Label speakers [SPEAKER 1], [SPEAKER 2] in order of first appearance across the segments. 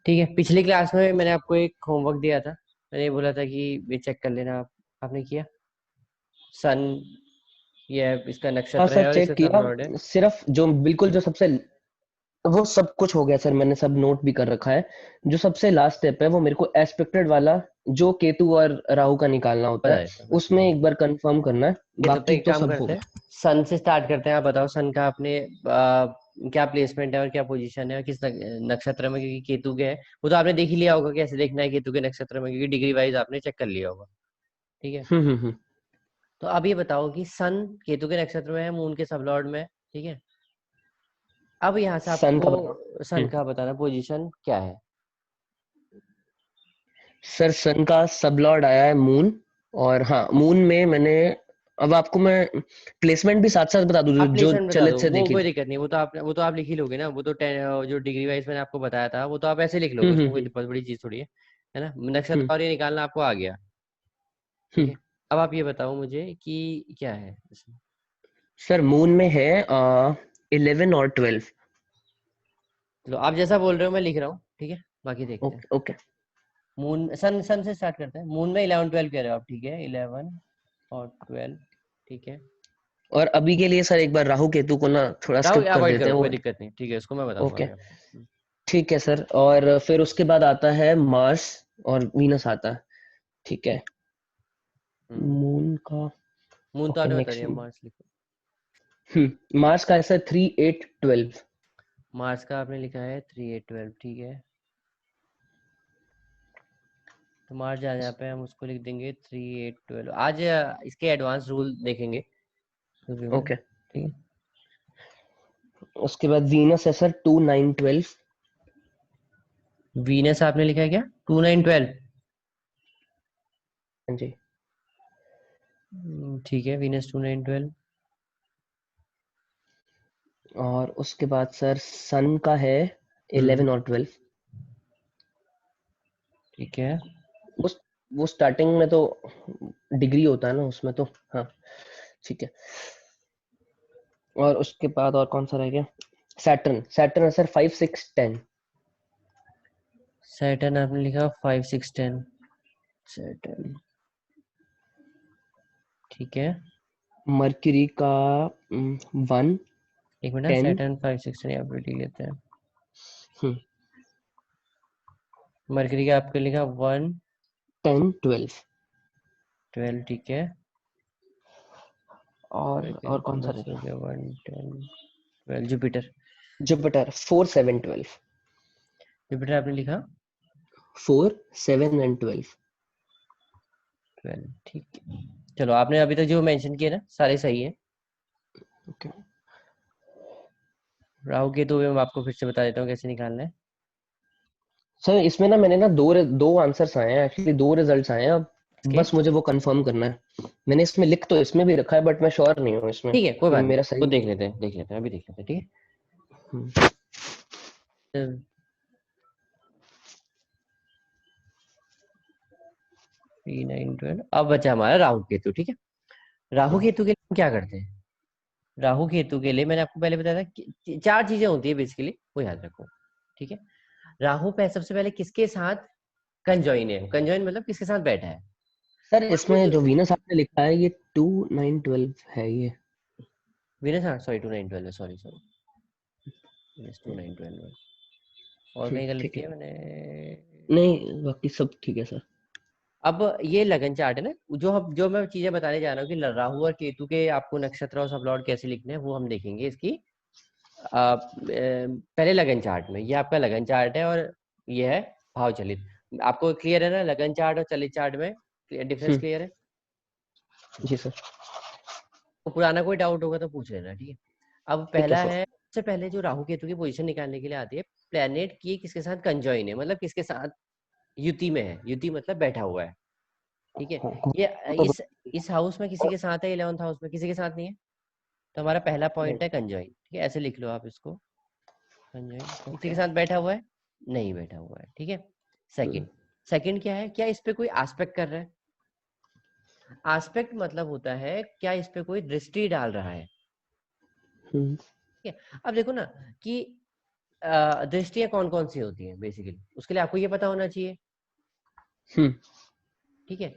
[SPEAKER 1] ठीक है, पिछली क्लास में मैंने आपको एक होमवर्क दिया था। मैंने बोला था कि ये चेक कर लेना आप। आपने किया? सन, ये इसका
[SPEAKER 2] हाँ
[SPEAKER 1] नक्षत्र
[SPEAKER 2] सर,
[SPEAKER 1] है और इसका
[SPEAKER 2] चेक किया।
[SPEAKER 1] सबलॉर्ड है।
[SPEAKER 2] सिर्फ जो बिल्कुल जो सबसे, वो सब कुछ हो गया सर, मैंने सब नोट भी कर रखा है। जो सबसे लास्ट स्टेप है वो मेरे को एस्पेक्टेड वाला, जो केतु और राहु का निकालना होता
[SPEAKER 1] बता
[SPEAKER 2] है,
[SPEAKER 1] देता हूँ मैं।
[SPEAKER 2] उसमें एक बार कंफर्म करना है।
[SPEAKER 1] ये तब तक
[SPEAKER 2] बाकी
[SPEAKER 1] एक
[SPEAKER 2] तो
[SPEAKER 1] काम
[SPEAKER 2] सब हो
[SPEAKER 1] करते हैं,
[SPEAKER 2] गया।
[SPEAKER 1] सन से स्टार्ट करते हैं। आप बताओ सन का आपने क्या प्लेसमेंट है और क्या पोजीशन है और किस नक्षत्र में, क्योंकि केतु के है। वो तो आपने देख ही लिया होगा कैसे देखना है केतु के नक्षत्र में, क्योंकि डिग्री वाइज आपने चेक कर लिया होगा। ठीक है,
[SPEAKER 2] हम्म।
[SPEAKER 1] तो अब ये बताओ कि सन केतु के नक्षत्र में है, मून के सबलॉर्ड में है। ठीक है, अब यहाँ से
[SPEAKER 2] सन का बताओ।
[SPEAKER 1] आपको सन का बताना पोजीशन क्या है।
[SPEAKER 2] सर सन का सब लॉर्ड आया है मून। और हाँ, मून में मैंने, अब आपको मैं प्लेसमेंट भी साथ साथ बता दूं
[SPEAKER 1] आप
[SPEAKER 2] जो
[SPEAKER 1] प्लेसमेंट बता
[SPEAKER 2] चलित
[SPEAKER 1] दो,
[SPEAKER 2] से
[SPEAKER 1] वो
[SPEAKER 2] देखे
[SPEAKER 1] कोई
[SPEAKER 2] तो।
[SPEAKER 1] दिक्कत नहीं, वो तो आप लिख ही लोगे ना। वो तो जो डिग्री वाइज मैंने आपको बताया था वो तो आप ऐसे लिख लोगे, उसमें कोई
[SPEAKER 2] हम्म।
[SPEAKER 1] बहुत बड़ी चीज थोड़ी है ना।
[SPEAKER 2] हम्म
[SPEAKER 1] नक्षत्र और ये निकालना आपको आ गया। ठीक
[SPEAKER 2] हम्म।
[SPEAKER 1] है, अब आप ये बताओ मुझे कि क्या है इसमें।
[SPEAKER 2] सर मून में है 11 और 12।
[SPEAKER 1] चलो आप जैसा बोल रहे हो मैं लिख रहा हूँ, ठीक है, बाकी देखते हैं।
[SPEAKER 2] Okay okay.
[SPEAKER 1] मून, सन सन से स्टार्ट करते हैं। मून में 11 12 कह रहे हो आप, ठीक है, 11 और 12। ठीक है,
[SPEAKER 2] और अभी के लिए सर एक बार राहु केतु को ना थोड़ा
[SPEAKER 1] राहु
[SPEAKER 2] स्किप कर
[SPEAKER 1] अवॉइड
[SPEAKER 2] देते
[SPEAKER 1] करो,
[SPEAKER 2] हैं वो।
[SPEAKER 1] कोई दिक्कत नहीं, ठीक है, इसको मैं बताऊंगा
[SPEAKER 2] ओके,
[SPEAKER 1] अभी आपको।
[SPEAKER 2] ठीक है सर। और फिर उसके बाद आता है मार्स और वीनस आता है। ठीक है।
[SPEAKER 1] हम्म,
[SPEAKER 2] मून का।
[SPEAKER 1] मून तो
[SPEAKER 2] ओके,
[SPEAKER 1] आपने बता
[SPEAKER 2] नेक्स्ट।
[SPEAKER 1] दिया, मार्स लिखो।
[SPEAKER 2] मार्स का है सर 3 8 12।
[SPEAKER 1] मार्स का आपने लिखा है 3 8 12, ठीक है। तो मार्च जहाँ जहाँ पे हम उसको लिख देंगे 3 8 12। आज इसके एडवांस रूल देखेंगे शुरू में।
[SPEAKER 2] ओके।
[SPEAKER 1] ठीक है,
[SPEAKER 2] उसके बाद वीनस है सर 2 9 12।
[SPEAKER 1] वीनस आपने लिखा है क्या 2 9 12?
[SPEAKER 2] हाँ जी।
[SPEAKER 1] ठीक है, वीनस 2 9 12।
[SPEAKER 2] और उसके बाद सर सन का है
[SPEAKER 1] हम्म,
[SPEAKER 2] 11 और 12।
[SPEAKER 1] ठीक है।
[SPEAKER 2] वो वो स्टार्टिंग में तो डिग्री होता है ना उसमें तो। हाँ, ठीक है। और उसके बाद और कौन सा रह गया? सैटर्न, सैटर्न है सर 5 6 10।
[SPEAKER 1] सैटर्न आपने लिखा 5 6 10। सैटर्न, ठीक है।
[SPEAKER 2] मर्क्यूरी का 1
[SPEAKER 1] एक मिनट,
[SPEAKER 2] 10।
[SPEAKER 1] सैटर्न 5 6 10 यहाँ पे लिख लेते हैं। मरकरी का आपके लिखा
[SPEAKER 2] 10 12।
[SPEAKER 1] 1 12, ठीक है।
[SPEAKER 2] और
[SPEAKER 1] सेकंड
[SPEAKER 2] कौन सा रह
[SPEAKER 1] बस हो
[SPEAKER 2] गया?
[SPEAKER 1] गया, 1 10 12, जुपिटर।
[SPEAKER 2] जुपिटर 4 7 12।
[SPEAKER 1] जुपिटर आपने लिखा
[SPEAKER 2] 4 7 and 12।
[SPEAKER 1] 12, ठीक है। चलो आपने अभी तक जो मेंशन किए ना सारे सही है।
[SPEAKER 2] ओके
[SPEAKER 1] राहु केतु मैं आपको फिर से बता देता हूँ कैसे निकालना है।
[SPEAKER 2] सर, इसमें ना मैंने ना दो आंसर्स आए हैं, एक्चुअली दो रिजल्ट्स आए हैं अब।
[SPEAKER 1] इसके,
[SPEAKER 2] बस मुझे वो कंफर्म करना है। मैंने इसमें लिख तो इसमें भी रखा है, बट मैं श्योर नहीं हूँ इसमें
[SPEAKER 1] ठीक है, कोई
[SPEAKER 2] कि
[SPEAKER 1] बात नहीं,
[SPEAKER 2] मेरा
[SPEAKER 1] वो
[SPEAKER 2] सही।
[SPEAKER 1] देख लेते हैं अभी, देख लेते हैं, ठीक
[SPEAKER 2] हम्म,
[SPEAKER 1] है। 3 9 12, अब बचा हमारा राहु केतु, ठीक है। राहु
[SPEAKER 2] हम्म,
[SPEAKER 1] केतु के लिए हम क्या करते हैं? राहु केतु के लिए मैंने आपको पहले बताया था कि चार चीजें होती है बेसिकली, वो याद रखो। ठीक है, राहु पे सबसे पहले किसके साथ कंजॉइन है? कंजॉइन मतलब किसके साथ बैठा है?
[SPEAKER 2] सर
[SPEAKER 1] और वो
[SPEAKER 2] इसमें
[SPEAKER 1] जो
[SPEAKER 2] जो वीनस आपने लिखा है ये 2 9 12 है ये।
[SPEAKER 1] वीनस, हाँ सॉरी, 2 9 12 है, सॉरी सॉरी, वीनस 2 9 12 है। और कहीं गलत
[SPEAKER 2] ठीक है।
[SPEAKER 1] किया मैंने।
[SPEAKER 2] नहीं, बाकी सब ठीक है सर।
[SPEAKER 1] अब ये लगन चार्ट है ना, जो मैं चीजें बताने जा रहा हूँ कि राहु और केतु के आपको नक्षत्र और सबलॉर्ड कैसे लिखने हैं वो हम देखेंगे इसकी पहले लगन चार्ट में। ये आपका लगन चार्ट है और ये है भाव चलित। आपको क्लियर है ना लगन चार्ट और चलित चार्ट में डिफरेंस
[SPEAKER 2] हम्म,
[SPEAKER 1] क्लियर है?
[SPEAKER 2] जी सर।
[SPEAKER 1] तो पुराना कोई डाउट होगा तो पूछ लेना, ठीक है। अब
[SPEAKER 2] ठीक है
[SPEAKER 1] पहला
[SPEAKER 2] सर।
[SPEAKER 1] है, सबसे पहले जो राहु केतु की पोजीशन निकालने के लिए आती है, प्लेनेट की किसके साथ कंजॉइन है, मतलब किसके साथ युति में है। युति मतलब बैठा हुआ है, ठीक है।
[SPEAKER 2] हाँ,
[SPEAKER 1] ये
[SPEAKER 2] तो
[SPEAKER 1] इस हाउस में किसी के साथ है, 11th हाउस में किसी के साथ नहीं है। तो हमारा पहला
[SPEAKER 2] नहीं।
[SPEAKER 1] पॉइंट है कंजॉइन, ठीक है, ऐसे लिख लो आप इसको। कंजॉइन किसी के
[SPEAKER 2] ओके।
[SPEAKER 1] साथ बैठा हुआ है? नहीं बैठा हुआ है, ठीक है। सेकंड, सेकंड क्या है, क्या इस पे कोई आस्पेक्ट कर रहा है? आस्पेक्ट मतलब होता है क्या इस पे कोई दृष्टि डाल रहा है।
[SPEAKER 2] हम्म
[SPEAKER 1] ठीक है, अब देखो ना कि दृष्टियां कौन कौन सी होती हैं बेसिकली, उसके लिए आपको ये पता होना चाहिए।
[SPEAKER 2] हम्म
[SPEAKER 1] ठीक है,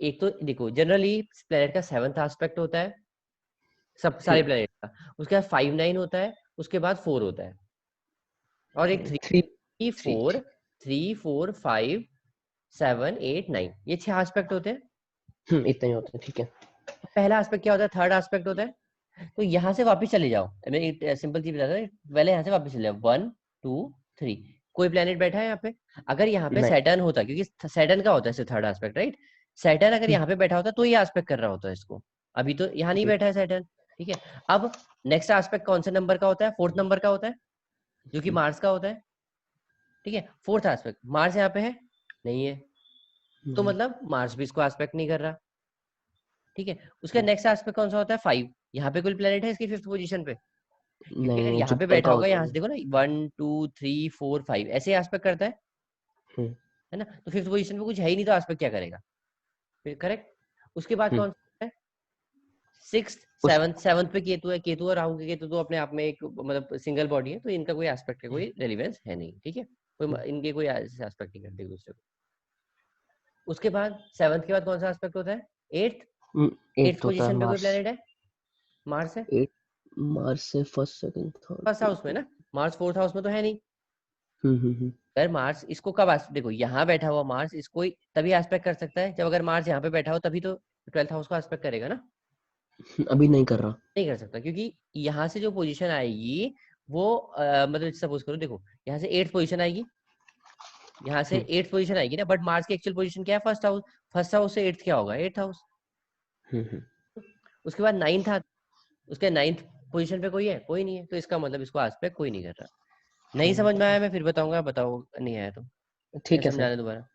[SPEAKER 1] एक तो देखो जनरली प्लेनेट का 7th एस्पेक्ट होता है, सब सारे प्लेनेट का, उसके बाद 5 9 होता है, उसके बाद 4 होता है, और एक 3
[SPEAKER 2] थ्री
[SPEAKER 1] 4
[SPEAKER 2] थ्री
[SPEAKER 1] 3 4 5 7 8 9, ये 6 एस्पेक्ट होते हैं।
[SPEAKER 2] इतना ही होता है, ठीक है।
[SPEAKER 1] पहला एस्पेक्ट क्या होता है, थर्ड एस्पेक्ट होता है। तो यहाँ से वापस चले जाओ, मैं एक सिंपल चीज बताता हूँ, पहले यहाँ से वापस चले जाओ, 1 2 3, कोई प्लेनेट बैठा है यहाँ पे, अगर यहाँ पे
[SPEAKER 2] नहीं।
[SPEAKER 1] सैटर्न होता, क्योंकि सैटर्न का होता है थर्ड एस्पेक्ट, राइट, सैटर्न अगर
[SPEAKER 2] हम्म,
[SPEAKER 1] यहाँ पे बैठा होता तो ये एस्पेक्ट कर रहा होता है इसको, अभी तो यहाँ नहीं
[SPEAKER 2] ठीक।
[SPEAKER 1] बैठा है सैटर्न। ठीक है, अब नेक्स्ट एस्पेक्ट कौन से नंबर का होता है, 4th नंबर का होता है, जो कि मार्स का होता है। ठीक है, 4th एस्पेक्ट, मार्स यहाँ पे है नहीं है, तो
[SPEAKER 2] हम्म,
[SPEAKER 1] मतलब मार्स भी इसको एस्पेक्ट नहीं कर रहा। ठीक है, उसका
[SPEAKER 2] हम्म,
[SPEAKER 1] नेक्स्ट एस्पेक्ट कौन सा होता है, 5, यहाँ पे कोई प्लेनेट है इसकी 5th पोजीशन पे, क्योंकि अगर
[SPEAKER 2] नहीं,
[SPEAKER 1] यहाँ पे
[SPEAKER 2] जुपिटर
[SPEAKER 1] बैठा
[SPEAKER 2] का
[SPEAKER 1] होगा,
[SPEAKER 2] होता
[SPEAKER 1] यहाँ से
[SPEAKER 2] है।
[SPEAKER 1] देखो ना 1 2 3 4 5 ऐसे एस्पेक्ट करता
[SPEAKER 2] हम्म,
[SPEAKER 1] है ना, तो 5th पोजीशन पे कुछ है ही नहीं, तो एस्पेक्ट क्या करेगा फिर, करेक्ट। उसके बाद
[SPEAKER 2] हम्म,
[SPEAKER 1] कौन सा है, 6th
[SPEAKER 2] उस
[SPEAKER 1] 7th, 7th पे केतु है, केतु और राहु के, केतु तो अपने आप में एक मतलब सिंगल बॉडी है, तो इनका कोई एस्पेक्ट का कोई रेलिवेंस है नहीं। ठीक है, कोई इनके कोई एस्पेक्ट नहीं करते एक दूसरे को। उसके बाद 7th के बाद कौन सा एस्पेक्ट होता है, 8th, 8th
[SPEAKER 2] एट होता है
[SPEAKER 1] पोजीशन पे कोई
[SPEAKER 2] मार्स।
[SPEAKER 1] प्लेनेट है, मार्स है,
[SPEAKER 2] एट मार्स से फर्स्ट सेकंड
[SPEAKER 1] फर्स्ट हाउस में
[SPEAKER 2] थर्ड।
[SPEAKER 1] ना, मार्स 4th हाउस में तो है नहीं।
[SPEAKER 2] हम्म।
[SPEAKER 1] अगर मार्स इसको कब देखो यहाँ बैठा हुआ मार्स इसको तभी एस्पेक्ट कर सकता है जब अगर मार्स यहाँ पे बैठा हो, तभी तो 12th हाउस को एस्पेक्ट करेगा ना,
[SPEAKER 2] अभी नहीं कर रहा।
[SPEAKER 1] नहीं कर सकता, क्योंकि यहाँ से जो पोजीशन आएगी वो मतलब सपोज करो, देखो यहाँ से 8th पोजीशन आएगी, यहाँ से
[SPEAKER 2] हम्म
[SPEAKER 1] 8th पोजीशन आएगी ना, बट मार्स की एक्चुअल पोजीशन क्या है, फर्स्ट हाउस, फर्स्ट हाउस से 8th क्या होगा, 8th हाउस।
[SPEAKER 2] हम्म।
[SPEAKER 1] उसके बाद 9th था, उसके 9th पोजीशन पे कोई है, कोई नहीं है, तो इसका मतलब इसको एस्पेक्ट कोई नहीं कर रहा। नहीं
[SPEAKER 2] नहीं
[SPEAKER 1] समझ
[SPEAKER 2] कर
[SPEAKER 1] में आया,
[SPEAKER 2] रहा।
[SPEAKER 1] मैं फिर बताऊंगा, बताओ नहीं आया तो या
[SPEAKER 2] ठीक है सर।
[SPEAKER 1] समझाने दोबारा।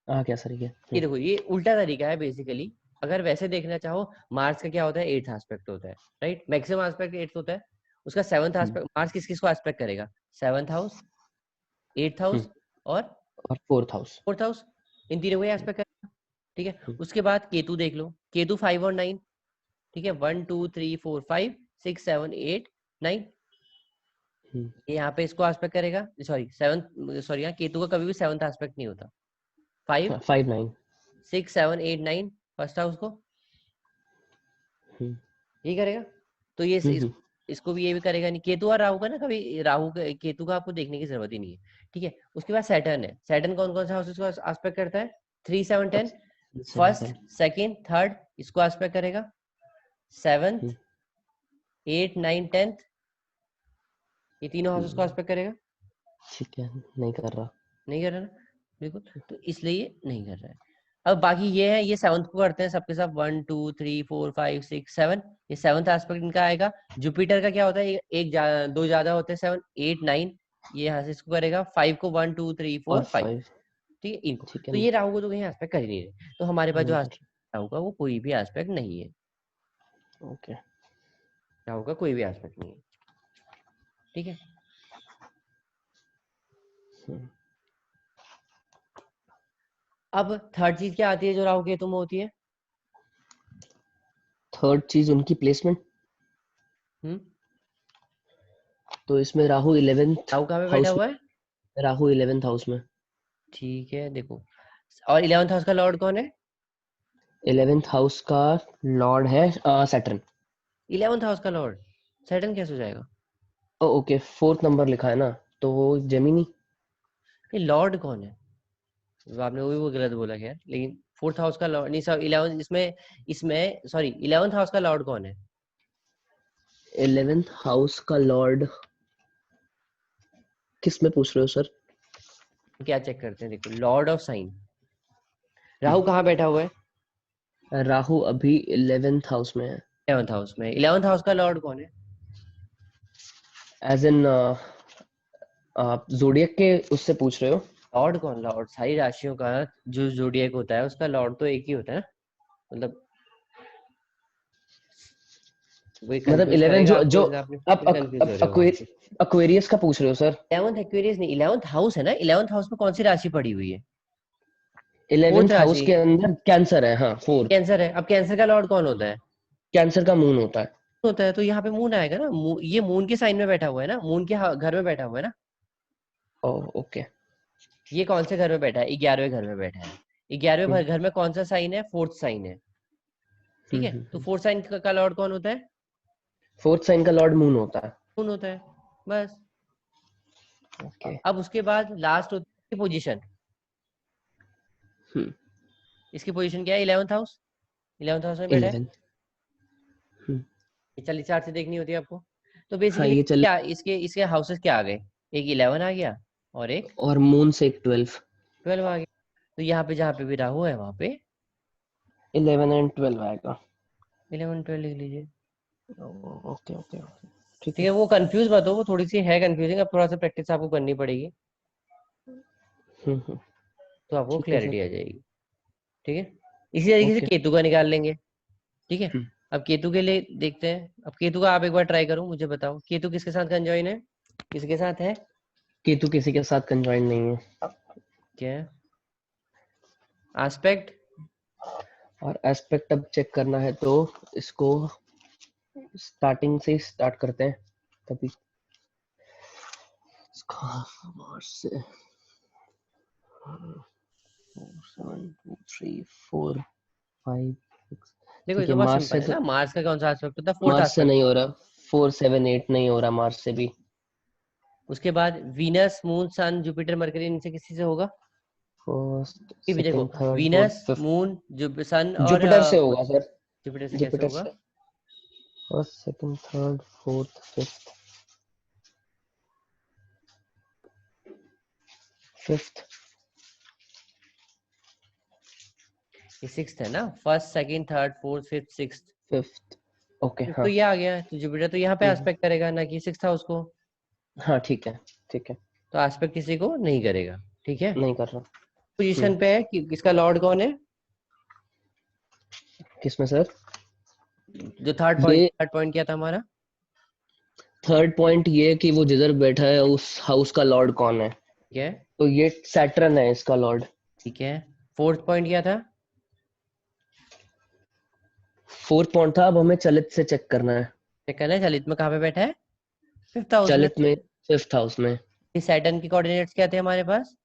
[SPEAKER 2] हाँ क्या सर, ये
[SPEAKER 1] ये देखो ये उल्टा तरीका है बेसिकली, अगर वैसे देखना चाहो, मार्स का क्या होता है, 8th एस्पेक्ट होता है, राइट, मैक्सिमम एस्पेक्ट 8th होता है, उसका 7th
[SPEAKER 2] हम्म
[SPEAKER 1] एस्पेक्ट, मार्स किस किस को एस्पेक्ट करेगा, 7th हाउस, 8th
[SPEAKER 2] हम्म।
[SPEAKER 1] हाउस और
[SPEAKER 2] और फोर्थ हाउस।
[SPEAKER 1] 4th हाउस, इन तीनों को एस्पेक्ट करेगा। ठीक है, उसके बाद केतु देख लो, केतु 5 और 9, ठीक है, 1 2 3 4 5 6 7 8 9, ये यहाँ पे इसको एस्पेक्ट करेगा, सॉरी 7th, सॉरी यहाँ केतु का कभी भी 7th एस्पेक्ट नहीं होता, 5
[SPEAKER 2] फाइव नाइन।
[SPEAKER 1] 6 7 8 9 फर्स्ट हाउस को
[SPEAKER 2] हम्म
[SPEAKER 1] यही करेगा, तो ये
[SPEAKER 2] हम्म
[SPEAKER 1] इसको भी ये भी करेगा नहीं, केतु और राहु का ना, कभी राहु का केतु का आपको देखने की जरूरत ही नहीं है। ठीक है, उसके बाद सैटर्न है, सैटर्न कौन कौन सा हाउस इसको एस्पेक्ट करता है, 3 7 10, फर्स्ट
[SPEAKER 2] 7
[SPEAKER 1] सेकंड थर्ड इसको एस्पेक्ट करेगा, 7th 8 9 10th, ये तीनों हाउसेस को एस्पेक्ट करेगा,
[SPEAKER 2] ठीक है, नहीं कर रहा।
[SPEAKER 1] नहीं कर रहा ना, बिल्कुल, तो इसलिए ये नहीं कर रहा है। अब बाकी ये है, ये 7th को करते हैं सबके सब, 1 2 3 4 5 6 7, ये 7th एस्पेक्ट इनका आएगा। जुपिटर का क्या होता है, दो ज्यादा होते हैं, 7 8 9, ये यहाँ से इसको करेगा, 5 को 1 2 3
[SPEAKER 2] और
[SPEAKER 1] 4 5,
[SPEAKER 2] फाइव।
[SPEAKER 1] ठीक है इनको,
[SPEAKER 2] ठीक है,
[SPEAKER 1] तो ये राहु को तो कहीं एस्पेक्ट कर ही नहीं रहे, तो हमारे पास जो
[SPEAKER 2] नहीं कर
[SPEAKER 1] एस्पेक्ट राहु का वो कोई भी एस्पेक्ट नहीं है,
[SPEAKER 2] रहा। ओके।
[SPEAKER 1] राहु का कोई भी एस्पेक्ट नहीं है। ठीक है, अब थर्ड चीज क्या आती है जो राहु केतु में होती है,
[SPEAKER 2] थर्ड चीज उनकी प्लेसमेंट।
[SPEAKER 1] हम्म,
[SPEAKER 2] तो इसमें राहु 11th
[SPEAKER 1] राहु कहाँ पे बैठा
[SPEAKER 2] हाउस
[SPEAKER 1] हुआ है,
[SPEAKER 2] में। राहु 11th हाउस में।
[SPEAKER 1] ठीक है देखो, और 11th हाउस का लॉर्ड कौन है,
[SPEAKER 2] 11th हाउस का लॉर्ड है सैटर्न।
[SPEAKER 1] 11th हाउस का लॉर्ड सैटर्न कैसे हो जाएगा,
[SPEAKER 2] ओके, फोर्थ नंबर लिखा है ना, तो वो जेमिनी।
[SPEAKER 1] ये लॉर्ड कौन है, तो आपने वो गलत बोला खैर, लेकिन 4th हाउस का लॉर्ड नहीं, सर 11th इसमें, इसमें सॉरी 11th हाउस का लॉर्ड कौन है,
[SPEAKER 2] 11th हाउस का लॉर्ड किस में पूछ रहे हो सर?
[SPEAKER 1] क्या चेक करते हैं, देखो लॉर्ड ऑफ साइन, राहु कहाँ बैठा हुआ है,
[SPEAKER 2] राहु अभी 11th हाउस में है।
[SPEAKER 1] 11th हाउस में, 11th हाउस का लॉर्ड कौन है,
[SPEAKER 2] एज इन आप जोडियक के उससे पूछ रहे हो?
[SPEAKER 1] लॉर्ड कौन, लॉर्ड सारी राशियों का जो जोडिएक होता है उसका लॉर्ड तो एक ही होता है ना, मतलब वही
[SPEAKER 2] मतलब
[SPEAKER 1] कंफ्यूज
[SPEAKER 2] 11
[SPEAKER 1] करेगा
[SPEAKER 2] जो
[SPEAKER 1] आपको,
[SPEAKER 2] जो
[SPEAKER 1] इसलिए आपने फिर कंफ्यूज हो रहे हो वहां से।
[SPEAKER 2] अक्वेरियस का पूछ रहे हो सर?
[SPEAKER 1] 11th एक्वेरियस नहीं, 11th हाउस है ना, 11th हाउस में कौन सी राशि पड़ी हुई है, 4th
[SPEAKER 2] 11th हाउस
[SPEAKER 1] राशि,
[SPEAKER 2] के अंदर कैंसर है, हाँ फोर्थ।
[SPEAKER 1] कैंसर है, अब कैंसर का लॉर्ड कौन होता है,
[SPEAKER 2] कैंसर का मून होता है।
[SPEAKER 1] होता है, तो यहाँ पे मून आएगा ना, ये मून के साइन में बैठा हुआ है ना, मून के घर में बैठा हुआ है ना,
[SPEAKER 2] ओके।
[SPEAKER 1] ये कौन से घर में बैठा है? 11वें घर में बैठा है। 11वें घर में कौन सा साइन है? फोर्थ साइन है। ठीक है, तो फोर्थ साइन का लॉर्ड कौन होता है?
[SPEAKER 2] फोर्थ साइन का लॉर्ड मून होता है।
[SPEAKER 1] मून होता है, बस।
[SPEAKER 2] ओके।
[SPEAKER 1] अब उसके बाद लास्ट होती है पोजीशन।
[SPEAKER 2] हम्म।
[SPEAKER 1] इसकी पोजीशन क्या है? 11th house. 11th हाउस में बैठा है।
[SPEAKER 2] 11। हम्म।
[SPEAKER 1] ये चलिए चार्ट से देखनी होती है आपको। तो
[SPEAKER 2] हाँ
[SPEAKER 1] बेसिकली
[SPEAKER 2] ये चल।
[SPEAKER 1] क्या इसके इसके हाउसेस क्या आ गए? एक 11 आ गया और एक
[SPEAKER 2] और मून से एक 12।
[SPEAKER 1] 12 आ गया। तो यहाँ पे जहाँ पे भी राहु है वहां पे
[SPEAKER 2] 11 एंड 12 आएगा।
[SPEAKER 1] 11 12 लिख लीजिए।
[SPEAKER 2] Okay okay okay. ठीक
[SPEAKER 1] ठीक
[SPEAKER 2] है।
[SPEAKER 1] है, वो कंफ्यूज मत हो, वो थोड़ी सी है कंफ्यूजिंग, अब थोड़ा सा प्रैक्टिस आपको करनी पड़ेगी
[SPEAKER 2] हम्म।
[SPEAKER 1] तो आपको
[SPEAKER 2] ठीक है
[SPEAKER 1] क्लैरिटी
[SPEAKER 2] सर।
[SPEAKER 1] आ जाएगी। ठीक है, इसी तरीके से
[SPEAKER 2] ओके।
[SPEAKER 1] केतु का निकाल लेंगे। ठीक है,
[SPEAKER 2] हम्म।
[SPEAKER 1] अब केतु के लिए देखते हैं। अब केतु का आप एक बार ट्राई करो, मुझे बताओ केतु किसके साथ कंजॉइन है? किसके साथ है?
[SPEAKER 2] केतु किसी के साथ कंजॉइन नहीं है।
[SPEAKER 1] क्या है? एस्पेक्ट।
[SPEAKER 2] और एस्पेक्ट अब चेक करना है तो इसको स्टार्टिंग से स्टार्ट करते हैं। तभी मार्च से 4 7 2 3 4 5 6।
[SPEAKER 1] देखो ये
[SPEAKER 2] ठीक
[SPEAKER 1] तो
[SPEAKER 2] है,
[SPEAKER 1] बहुत
[SPEAKER 2] मार्च
[SPEAKER 1] सिंपल
[SPEAKER 2] से
[SPEAKER 1] है
[SPEAKER 2] तो
[SPEAKER 1] ना, मार्स का कौन सा एस्पेक्ट होता है? फोर्थ
[SPEAKER 2] मार्च से
[SPEAKER 1] एस्पेक्ट।
[SPEAKER 2] नहीं हो रहा। 4 7 8 नहीं हो रहा मार्च से भी।
[SPEAKER 1] उसके बाद Venus moon sun Jupiter Mercury, इनसे किसी से होगा?
[SPEAKER 2] फर्स्ट
[SPEAKER 1] ये भी देखो,
[SPEAKER 2] second third fourth
[SPEAKER 1] Venus
[SPEAKER 2] fifth.
[SPEAKER 1] Moon sun और
[SPEAKER 2] जुपिटर से होगा सर।
[SPEAKER 1] जुपिटर से कैसे
[SPEAKER 2] जुपिटर
[SPEAKER 1] होगा?
[SPEAKER 2] से। First second third fourth fifth. Fifth.
[SPEAKER 1] ये सिक्स्थ है ना, first second third fourth fifth sixth.
[SPEAKER 2] Fifth. Okay
[SPEAKER 1] तो
[SPEAKER 2] हाँ।
[SPEAKER 1] ये आ गया, तो जुपिटर तो यहाँ पे एस्पेक्ट करेगा ना कि सिक्स्थ हाउस को।
[SPEAKER 2] हाँ ठीक है। ठीक है।
[SPEAKER 1] तो एस्पेक्ट किसी को नहीं करेगा। ठीक है,
[SPEAKER 2] नहीं कर रहा।
[SPEAKER 1] पोजीशन पे है कि किसका लॉर्ड कौन है?
[SPEAKER 2] किसमें सर?
[SPEAKER 1] जो थर्ड पॉइंट,
[SPEAKER 2] ये
[SPEAKER 1] थर्ड पॉइंट क्या था हमारा?
[SPEAKER 2] थर्ड पॉइंट ये कि वो जिधर बैठा है उस हाउस का लॉर्ड कौन है।
[SPEAKER 1] ठीक है।
[SPEAKER 2] तो ये सैटर्न है इसका लॉर्ड।
[SPEAKER 1] ठीक है, फोर्थ पॉइंट क्या था?
[SPEAKER 2] फोर्थ पॉइंट था, अब हमें चलित से चेक करना है।
[SPEAKER 1] चेक करना है चलित में कहाँ पे बैठा है? फिफ्थ हाउस में।
[SPEAKER 2] चलित में फिफ्थ हाउस में।
[SPEAKER 1] सैटर्न के कोऑर्डिनेट्स क्या थे हमारे पास?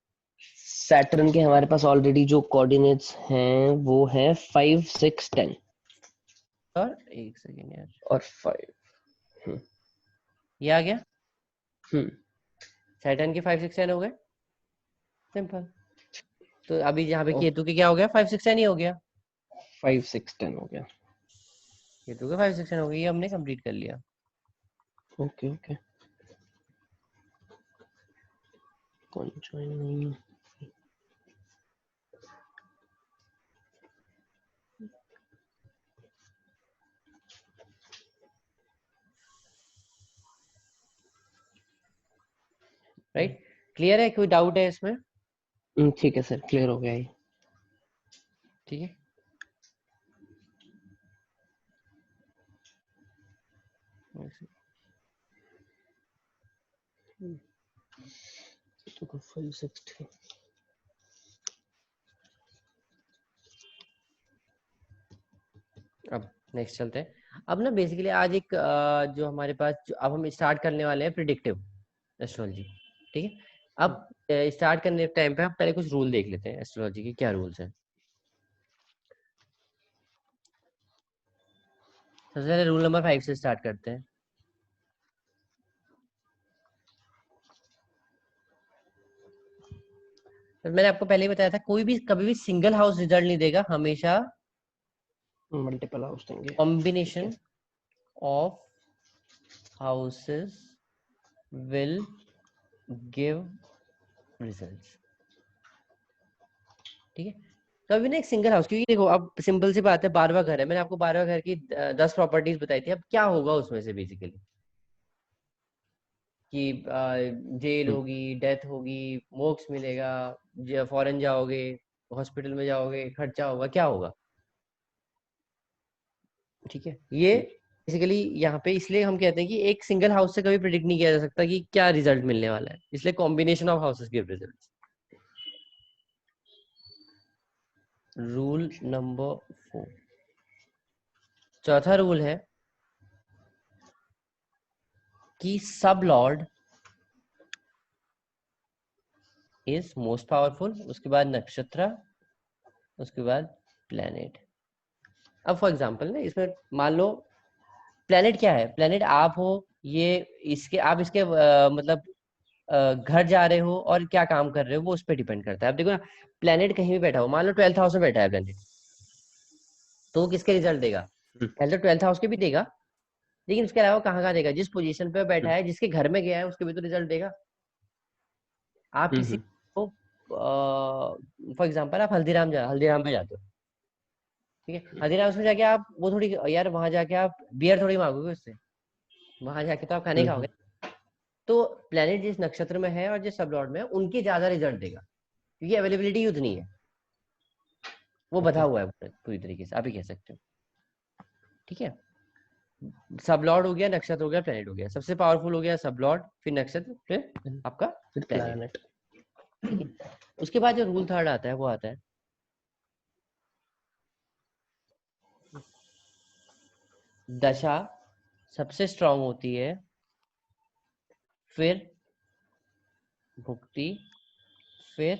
[SPEAKER 2] सैटर्न के हमारे पास ऑलरेडी जो कोऑर्डिनेट्स हैं वो हैं 5 6 10।
[SPEAKER 1] और एक सेकेंड यार,
[SPEAKER 2] और 5।
[SPEAKER 1] ये आ गया।
[SPEAKER 2] हम्म।
[SPEAKER 1] सैटर्न के 5 6 10 हो गए, सिंपल। तो अभी यहाँ पे
[SPEAKER 2] ओ
[SPEAKER 1] केतु के क्या हो गया? 5 6 10 ही हो गया।
[SPEAKER 2] 5 6 10 हो गया।
[SPEAKER 1] केतु के 5 6 10 हो गया, ये हमने कंप्लीट कर लिया।
[SPEAKER 2] Okay okay. कौन ज्वाइन नहीं है?
[SPEAKER 1] राइट, क्लियर है? कोई डाउट है इसमें?
[SPEAKER 2] ठीक है सर, क्लियर हो गया ये।
[SPEAKER 1] ठीक है,
[SPEAKER 2] तो 5 6 3।
[SPEAKER 1] अब नेक्स्ट चलते हैं। अब ना बेसिकली आज एक जो हमारे पास जो अब हम स्टार्ट करने वाले हैं प्रिडिक्टिव एस्ट्रोलॉजी। ठीक है, अब स्टार्ट करने टाइम पे हम पहले कुछ रूल देख लेते हैं एस्ट्रोलॉजी के, क्या रूल्स हैं। सबसे पहले रूल नंबर 5 से स्टार्ट करते हैं। तो मैंने आपको पहले ही बताया था, कोई भी कभी भी सिंगल हाउस रिजल्ट नहीं देगा, हमेशा
[SPEAKER 2] मल्टीपल हाउस देंगे। ठीक है।
[SPEAKER 1] Combination of houses will give results. ठीक है, कभी ना एक सिंगल हाउस, क्योंकि देखो अब सिंपल सी बात है, 12वां घर है, मैंने आपको 12वां घर की 10 प्रॉपर्टीज बताई थी। अब क्या होगा उसमें से बेसिकली कि जेल
[SPEAKER 2] हम्म।
[SPEAKER 1] होगी, डेथ होगी, मोक्ष मिलेगा, फॉरेन जाओगे, हॉस्पिटल में जाओगे, खर्चा होगा, क्या होगा? ठीक है, ये बेसिकली यहाँ पे इसलिए हम कहते हैं कि एक सिंगल हाउस से कभी प्रिडिक्ट नहीं किया जा सकता कि क्या रिजल्ट मिलने वाला है, इसलिए combination of houses give result. Rule number 4, चौथा रूल है कि सब लॉर्ड इज मोस्ट पावरफुल, उसके बाद नक्षत्र, उसके बाद प्लेनेट। अब फॉर एग्जांपल ना इसमें मान लो प्लेनेट क्या है, प्लेनेट आप हो, ये इसके आप इसके मतलब घर जा रहे हो और क्या काम कर रहे हो वो उस पर डिपेंड करता है। अब देखो ना, प्लेनेट कहीं भी बैठा हो, मान लो 12th हाउस में बैठा है प्लेनेट, तो वो किसके रिजल्ट देगा?
[SPEAKER 2] हम्म,
[SPEAKER 1] पहले तो 12th हाउस के भी देगा, लेकिन उसके अलावा कहाँ कहाँ देगा? जिस पोजीशन पे बैठा
[SPEAKER 2] हम्म,
[SPEAKER 1] है, जिसके घर में गया है, उसके भी तो रिजल्ट देगा। आप किसी
[SPEAKER 2] हम्म,
[SPEAKER 1] को फॉर एग्जाम्पल आप हल्दीराम पे जाते हो, ठीक है, हल्दीराम में जाके आप वो थोड़ी, यार वहां जाके आप बियर थोड़ी मांगोगे उससे, वहां जाके तो आप खाने
[SPEAKER 2] हम्म,
[SPEAKER 1] खाओगे। तो प्लेनेट जिस नक्षत्र में है और जिस सब लॉर्ड में है उनके ज्यादा रिजल्ट देगा, क्योंकि अवेलेबिलिटी उतनी है, वो बधा
[SPEAKER 2] ओके।
[SPEAKER 1] हुआ है पूरी तरीके से, आप ही कह सकते हो। ठीक है, सब लॉर्ड हो गया, नक्षत्र हो गया, प्लेनेट हो गया। सबसे पावरफुल हो गया सब लॉर्ड, फिर नक्षत्र, फिर आपका
[SPEAKER 2] फिर
[SPEAKER 1] प्लेनेट।
[SPEAKER 2] प्लैनेट।
[SPEAKER 1] ठीक है, उसके बाद जो रूल थर्ड आता है वो आता है दशा सबसे स्ट्रांग होती है, फिर भुक्ति, फिर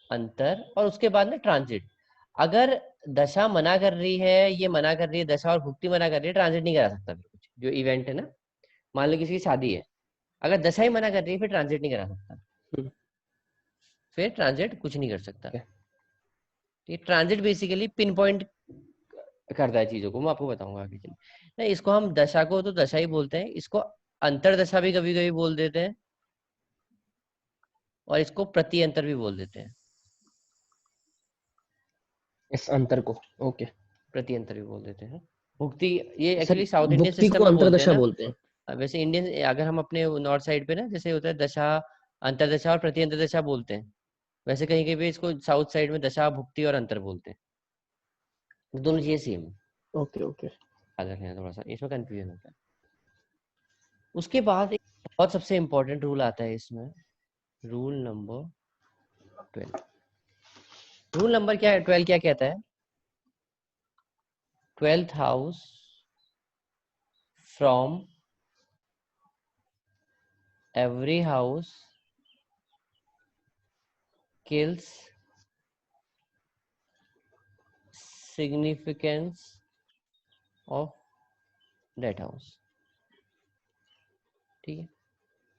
[SPEAKER 1] अंतर, और उसके बाद में ट्रांजिट। अगर दशा मना कर रही है, ये मना कर रही है, दशा और भुक्ति मना कर रही है, ट्रांजिट नहीं करा सकता फिर कुछ जो इवेंट है ना। मान लो किसी की शादी है, अगर दशा ही मना कर रही है फिर ट्रांजिट नहीं करा सकता,
[SPEAKER 2] हम्म,
[SPEAKER 1] फिर ट्रांजिट कुछ नहीं कर सकता।
[SPEAKER 2] ओके।
[SPEAKER 1] ये ट्रांजिट बेसिकली पिन पॉइंट करता है चीजों को, मैं आपको बताऊंगा आगे चलिए। नहीं, इसको हम दशा को तो दशा ही बोलते हैं, इसको अंतरदशा भी कभी कभी बोल देते हैं, और इसको प्रति अंतर भी बोल देते हैं,
[SPEAKER 2] इस अंतर को। ओके
[SPEAKER 1] प्रति अंतर भी बोल देते हैं। भुक्ति, ये
[SPEAKER 2] sir,
[SPEAKER 1] actually South Indian
[SPEAKER 2] bhukti
[SPEAKER 1] system
[SPEAKER 2] को
[SPEAKER 1] में बोलते हैं
[SPEAKER 2] अंतरदशा
[SPEAKER 1] ना।
[SPEAKER 2] बोलते हैं।
[SPEAKER 1] वैसे इंडियन, अगर हम अपने नॉर्थ साइड पे ना, जैसे होता है दशा, अंतरदशा और प्रति अंतरदशा बोलते हैं, वैसे कहीं कहीं पे इसको साउथ साइड में दशा, भुक्ति और अंतर बोलते हैं। दोनों चीजें सेम है,
[SPEAKER 2] ओके ओके।
[SPEAKER 1] याद रखना है, थोड़ा सा इसमें कंफ्यूजन होता है। उसके बाद एक बहुत सबसे इंपॉर्टेंट रूल आता है इसमें, रूल नंबर 12। रूल नंबर क्या है, 12 क्या कहता है? 12th house from every house kills significance of that house। ठीक है,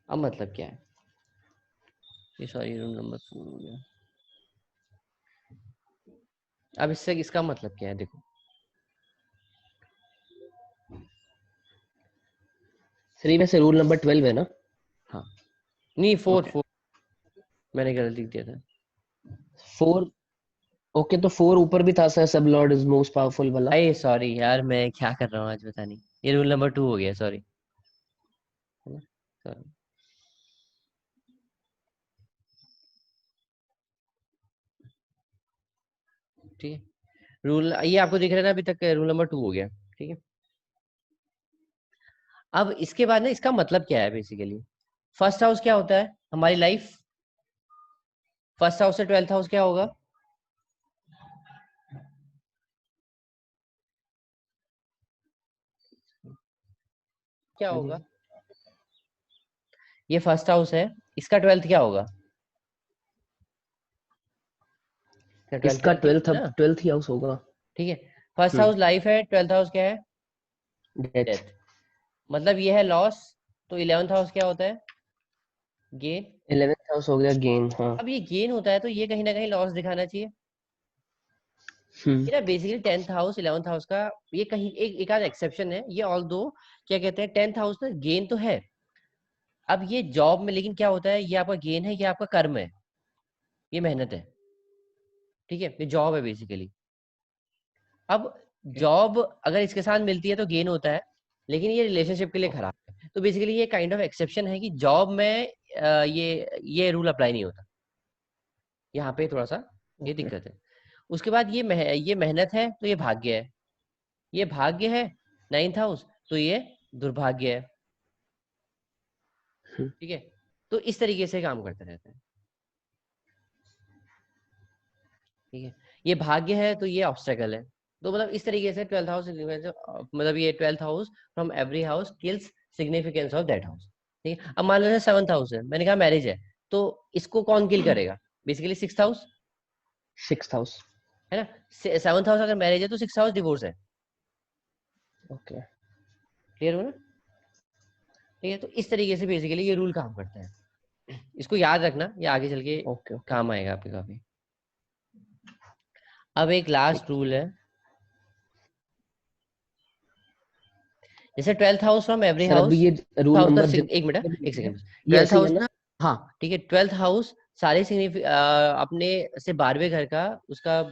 [SPEAKER 1] अब मतलब क्या है ये, सॉरी रूल नंबर 4 हो गया। अब इससे इसका मतलब क्या है देखो,
[SPEAKER 2] श्री में से रूल नंबर 12 है ना?
[SPEAKER 1] हाँ, नहीं 4
[SPEAKER 2] ओके
[SPEAKER 1] 4, मैंने गलत लिख दिया था।
[SPEAKER 2] 4। ओके तो 4 ऊपर भी था सर, सब लॉर्ड इज मोस्ट पावरफुल वाला।
[SPEAKER 1] अरे सॉरी यार, मैं क्या कर रहा हूँ आज पता नहीं, ये रूल नंबर 2 हो गया, सॉरी, है ना, सॉरी। ठीक है, रूल ये आपको दिख रहा है ना, अभी तक रूल नंबर 2 हो गया। ठीक है, अब इसके बाद ना इसका मतलब क्या है बेसिकली। फर्स्ट हाउस क्या होता है? हमारी लाइफ। फर्स्ट हाउस से 12th हाउस क्या होगा? क्या
[SPEAKER 2] हाँ जी।
[SPEAKER 1] होगा? ये फर्स्ट हाउस है, इसका 12th क्या होगा? ट्वेल्थ
[SPEAKER 2] इसका
[SPEAKER 1] है
[SPEAKER 2] 12th, अब
[SPEAKER 1] ना।
[SPEAKER 2] 12th ही हाउस होगा।
[SPEAKER 1] ठीक है, फर्स्ट
[SPEAKER 2] हम्म।
[SPEAKER 1] हाउस लाइफ है, 12th हाउस क्या है?
[SPEAKER 2] डेथ।
[SPEAKER 1] डेथ। मतलब ये है लॉस, तो 11th हाउस क्या होता है? गेन।
[SPEAKER 2] 11th हाउस हो गया गेन, हाँ।
[SPEAKER 1] अब ये गेन होता है तो ये कहीं ना कहीं लॉस दिखाना चाहिए।
[SPEAKER 2] हम्म।
[SPEAKER 1] ये ना basically 10th house 11th house का, ये कहीं एक आध एक्सेप्शन है ये, ऑल दो क्या कहते हैं, 10th हाउस ना गेन तो है। अब ये जॉब में लेकिन क्या होता है, ये आपका गेन है, ये आपका कर्म है, ये मेहनत है। ठीक है, ये जॉब है बेसिकली। अब जॉब अगर इसके साथ मिलती है तो गेन होता है, लेकिन ये रिलेशनशिप के लिए खराब है, तो बेसिकली ये काइंड ऑफ एक्सेप्शन है कि जॉब में ये रूल अप्लाई नहीं होता, यहाँ पे थोड़ा सा ये
[SPEAKER 2] ओके।
[SPEAKER 1] दिक्कत है। उसके बाद ये मेहनत है तो ये भाग्य है, ये भाग्य है 9th हाउस, तो ये दुर्भाग्य है। ठीक है, तो इस तरीके से काम करते रहते हैं। ठीक है, ये भाग्य है तो ये ऑब्स्टेकल है, तो मतलब इस तरीके से 12th हाउस, मतलब ये 12th house from every house kills significance of that house. ठीक है, अब मान लो 7th हाउस है, मैंने कहा मैरिज है, तो इसको कौन किल करेगा? Basically sixth house,
[SPEAKER 2] sixth house.
[SPEAKER 1] है ना। सेवंथ हाउस अगर मैरिज है तो सिक्स्थ हाउस डिवोर्स है।
[SPEAKER 2] ओके।
[SPEAKER 1] क्लियर हो ना? ठीक है, तो इस तरीके से बेसिकली ये रूल काम करता है। इसको याद रखना, ये आगे चल के
[SPEAKER 2] ओके ओके
[SPEAKER 1] काम आएगा आपके काफी। अब एक
[SPEAKER 2] ठीक
[SPEAKER 1] लास्ट
[SPEAKER 2] है।
[SPEAKER 1] रूल है, जैसे twelfth house from every
[SPEAKER 2] sir अभी
[SPEAKER 1] हाउस।
[SPEAKER 2] ये रूल
[SPEAKER 1] हाउस का
[SPEAKER 2] नंबर
[SPEAKER 1] एक मिनट, एक
[SPEAKER 2] जितने
[SPEAKER 1] सेकंड।
[SPEAKER 2] ये
[SPEAKER 1] ट्वेल्थ
[SPEAKER 2] ऐसे ही है
[SPEAKER 1] हाउस
[SPEAKER 2] ना?
[SPEAKER 1] ना, हाँ ठीक है, ट्वेल्थ हाउस सारे अपने से 12वें घर का उसका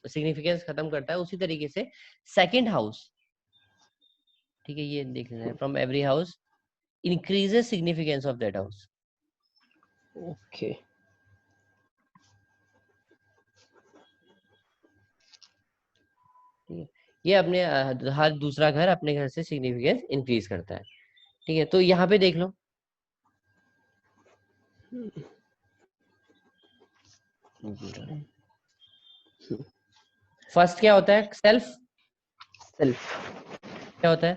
[SPEAKER 1] सिग्निफिकेंस खत्म करता है। उसी तरीके से सेकंड हाउस, ठीक है, ये देख लेना है, from every house increases significance of that house.
[SPEAKER 2] Okay.
[SPEAKER 1] ठीक है, ये अपने हर दूसरा घर अपने घर से सिग्निफिकेंस इंक्रीज करता है। ठीक है, तो यहाँ पे देख लो, फर्स्ट क्या होता है? सेल्फ।
[SPEAKER 2] सेल्फ।
[SPEAKER 1] क्या होता है?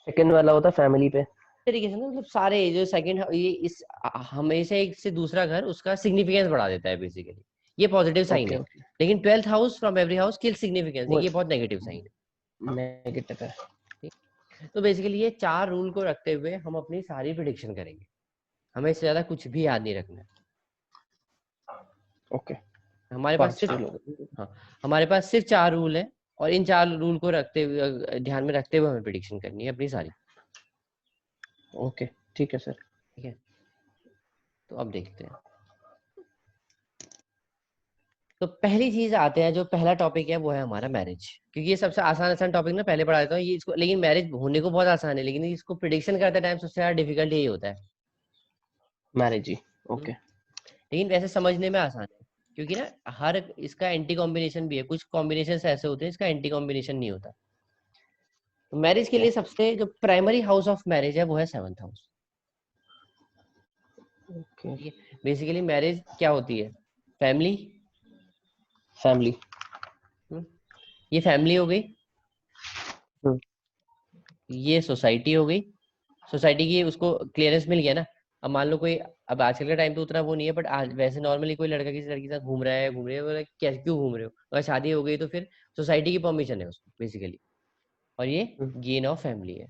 [SPEAKER 2] सेकंड वाला होता है फैमिली पे।
[SPEAKER 1] तरीके से ना, मतलब सारे जो सेकंड ये इस हमेशा एक से दूसरा घर उसका सिग्निफिकेंस बढ़ा देता है बेसिकली। ये पॉजिटिव साइन
[SPEAKER 2] ओके
[SPEAKER 1] है।
[SPEAKER 2] ओके।
[SPEAKER 1] लेकिन twelfth house from every house kill significance है,
[SPEAKER 2] वो
[SPEAKER 1] ये बहुत नेगेटिव साइन है।
[SPEAKER 2] नेगेटिव है।
[SPEAKER 1] ठीक? तो बेसिकली ये चार रूल को रखते हुए हम अपनी सारी प्रिडिक्शन करेंगे। हमें इससे ज्यादा कुछ भी याद नहीं रखना है।
[SPEAKER 2] ओके।
[SPEAKER 1] हमारे पास
[SPEAKER 2] 5
[SPEAKER 1] सिर्फ,
[SPEAKER 2] रूल हो गए।
[SPEAKER 1] हाँ, हमारे पास सिर्फ चार रूल है, और इन चार रूल को रखते हुए, ध्यान में रखते हुए हमें प्रिडिक्शन करनी है अपनी सारी।
[SPEAKER 2] ओके ठीक है सर।
[SPEAKER 1] ठीक है, तो अब देखते हैं। तो पहली चीज आते हैं, जो पहला टॉपिक है वो है हमारा मैरिज। क्योंकि ये सबसे आसान आसान टॉपिक ना, पहले पढ़ा देता हूँ ये इसको। लेकिन मैरिज होने को बहुत आसान है, लेकिन इसको प्रिडिक्शन करते टाइम सबसे ज्यादा डिफिकल्ट यही होता है।
[SPEAKER 2] मैरिज ही।
[SPEAKER 1] हम्म,
[SPEAKER 2] ओके।
[SPEAKER 1] लेकिन वैसे समझने में आसान है, क्योंकि ना हर इसका एंटी कॉम्बिनेशन भी है। कुछ कॉम्बिनेशन ऐसे होते हैं इसका एंटी कॉम्बिनेशन नहीं होता। तो मैरिज के
[SPEAKER 2] ओके
[SPEAKER 1] लिए सबसे जो प्राइमरी हाउस ऑफ मैरिज है वो है सेवंथ हाउस।
[SPEAKER 2] ओके।
[SPEAKER 1] ठीक है, बेसिकली मैरिज क्या होती है? फैमिली।
[SPEAKER 2] फैमिली।
[SPEAKER 1] ये फैमिली हो गई,
[SPEAKER 2] हम्म।
[SPEAKER 1] ये सोसाइटी हो गई। सोसाइटी की उसको क्लियरेंस मिल गया ना। अब मान लो कोई, अब आजकल का टाइम तो उतना वो नहीं है, बट आज वैसे नॉर्मली कोई लड़का किसी लड़की के साथ घूम रहा है, घूम रहे हो, बोला क्या क्यों घूम रहे हो? अगर शादी हो गई तो फिर सोसाइटी की परमिशन है उसको बेसिकली। और ये
[SPEAKER 2] हम्म।
[SPEAKER 1] गेन ऑफ फैमिली है।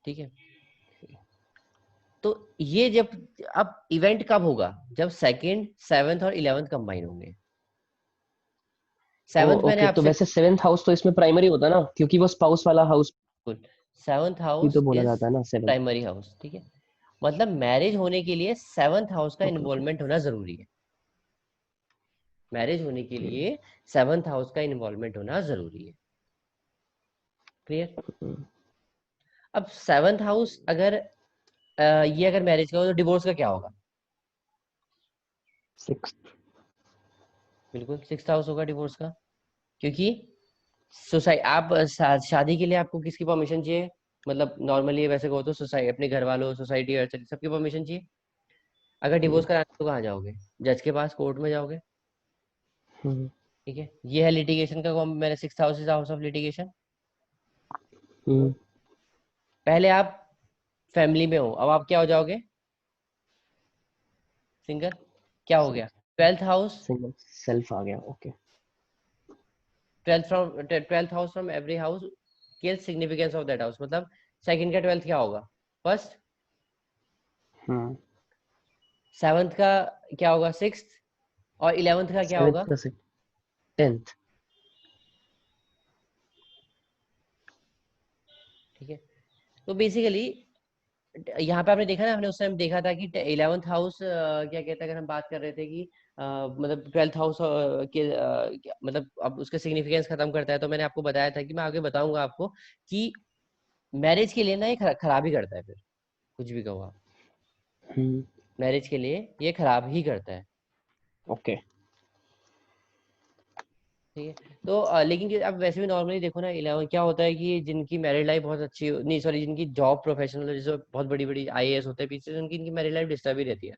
[SPEAKER 1] ठीक है, तो ये जब, अब इवेंट कब होगा? जब सेकंड, सेवंथ और इलेवंथ कंबाइन होंगे।
[SPEAKER 2] ओ
[SPEAKER 1] सेवंथ मैंने
[SPEAKER 2] ओके, तो
[SPEAKER 1] आपसे,
[SPEAKER 2] वैसे सेवेंथ हाउस तो इसमें प्राइमरी होता ना, क्योंकि वो स्पाउस वाला हाउस
[SPEAKER 1] सेवंथ
[SPEAKER 2] भी
[SPEAKER 1] हाउस
[SPEAKER 2] तो बोला
[SPEAKER 1] इज
[SPEAKER 2] जाता है ना सेवेंथ।
[SPEAKER 1] Primary house. ठीक है, मतलब मैरिज होने के लिए सेवंथ हाउस का
[SPEAKER 2] ओके ओके।
[SPEAKER 1] इन्वॉल्वमेंट होना जरूरी है। मैरिज होने के
[SPEAKER 2] हम्म।
[SPEAKER 1] लिए सेवंथ हाउस का इन्वॉल्वमेंट होना जरूरी है। क्लियर? अब सेवंथ हाउस अगर ये अगर मैरिज का हो तो डिवोर्स का क्या होगा?
[SPEAKER 2] सिक्स।
[SPEAKER 1] बिल्कुल सिक्स्थ हाउस होगा डिवोर्स का। क्योंकि सोसाइटी, आप शादी के लिए आपको किसकी परमिशन चाहिए? मतलब नॉर्मली वैसे कहो तो सोसाइटी, अपने घर वालों, सोसाइटी, सबकी परमिशन चाहिए। अगर डिवोर्स कराना तो कहाँ जाओगे? जज के पास, कोर्ट में जाओगे।
[SPEAKER 2] हम्म।
[SPEAKER 1] ठीक है, ये है लिटिगेशन का मैंने sixth house is house of litigation.
[SPEAKER 2] Hmm.
[SPEAKER 1] पहले आप फैमिली में हो, अब आप क्या हो जाओगे? सिंगल। क्या हो गया? ट्वेल्थ हाउस,
[SPEAKER 2] सिंगल सेल्फ आ गया। Okay.
[SPEAKER 1] Twelfth house from every house kill significance of that house. मतलब सेकंड का ट्वेल्थ क्या होगा? फर्स्ट।
[SPEAKER 2] हम्म।
[SPEAKER 1] सेवंथ का क्या होगा? सिक्स्थ। और इलेवंथ का क्या
[SPEAKER 2] सेवेंथ
[SPEAKER 1] होगा?
[SPEAKER 2] का सिक्स। टेंथ।
[SPEAKER 1] ठीक है, तो बेसिकली यहाँ पे आपने देखा ना, हमने उस टाइम देखा था कि इलेवंथ हाउस क्या कहता है, अगर हम बात कर रहे थे कि मतलब ट्वेल्थ हाउस के मतलब अब उसका सिग्निफिकेंस खत्म करता है, तो मैंने आपको बताया था कि मैं आगे बताऊंगा आपको कि मैरिज के लिए ना ये खराब ही करता है फिर, कुछ भी कहो आप।
[SPEAKER 2] हम्म।
[SPEAKER 1] मैरिज के लिए ये खराब ही करता है।
[SPEAKER 2] ओके।
[SPEAKER 1] ठीक है, तो लेकिन अब वैसे भी नॉर्मली देखो ना, इलेवन क्या होता है कि जिनकी मैरिड लाइफ बहुत अच्छी नहीं, सॉरी, जिनकी जॉब प्रोफेशनल जैसे बहुत बड़ी बड़ी आईएएस होते हैं पीछे से, उनकी इनकी मैरिड लाइफ डिस्टर्ब ही रहती है।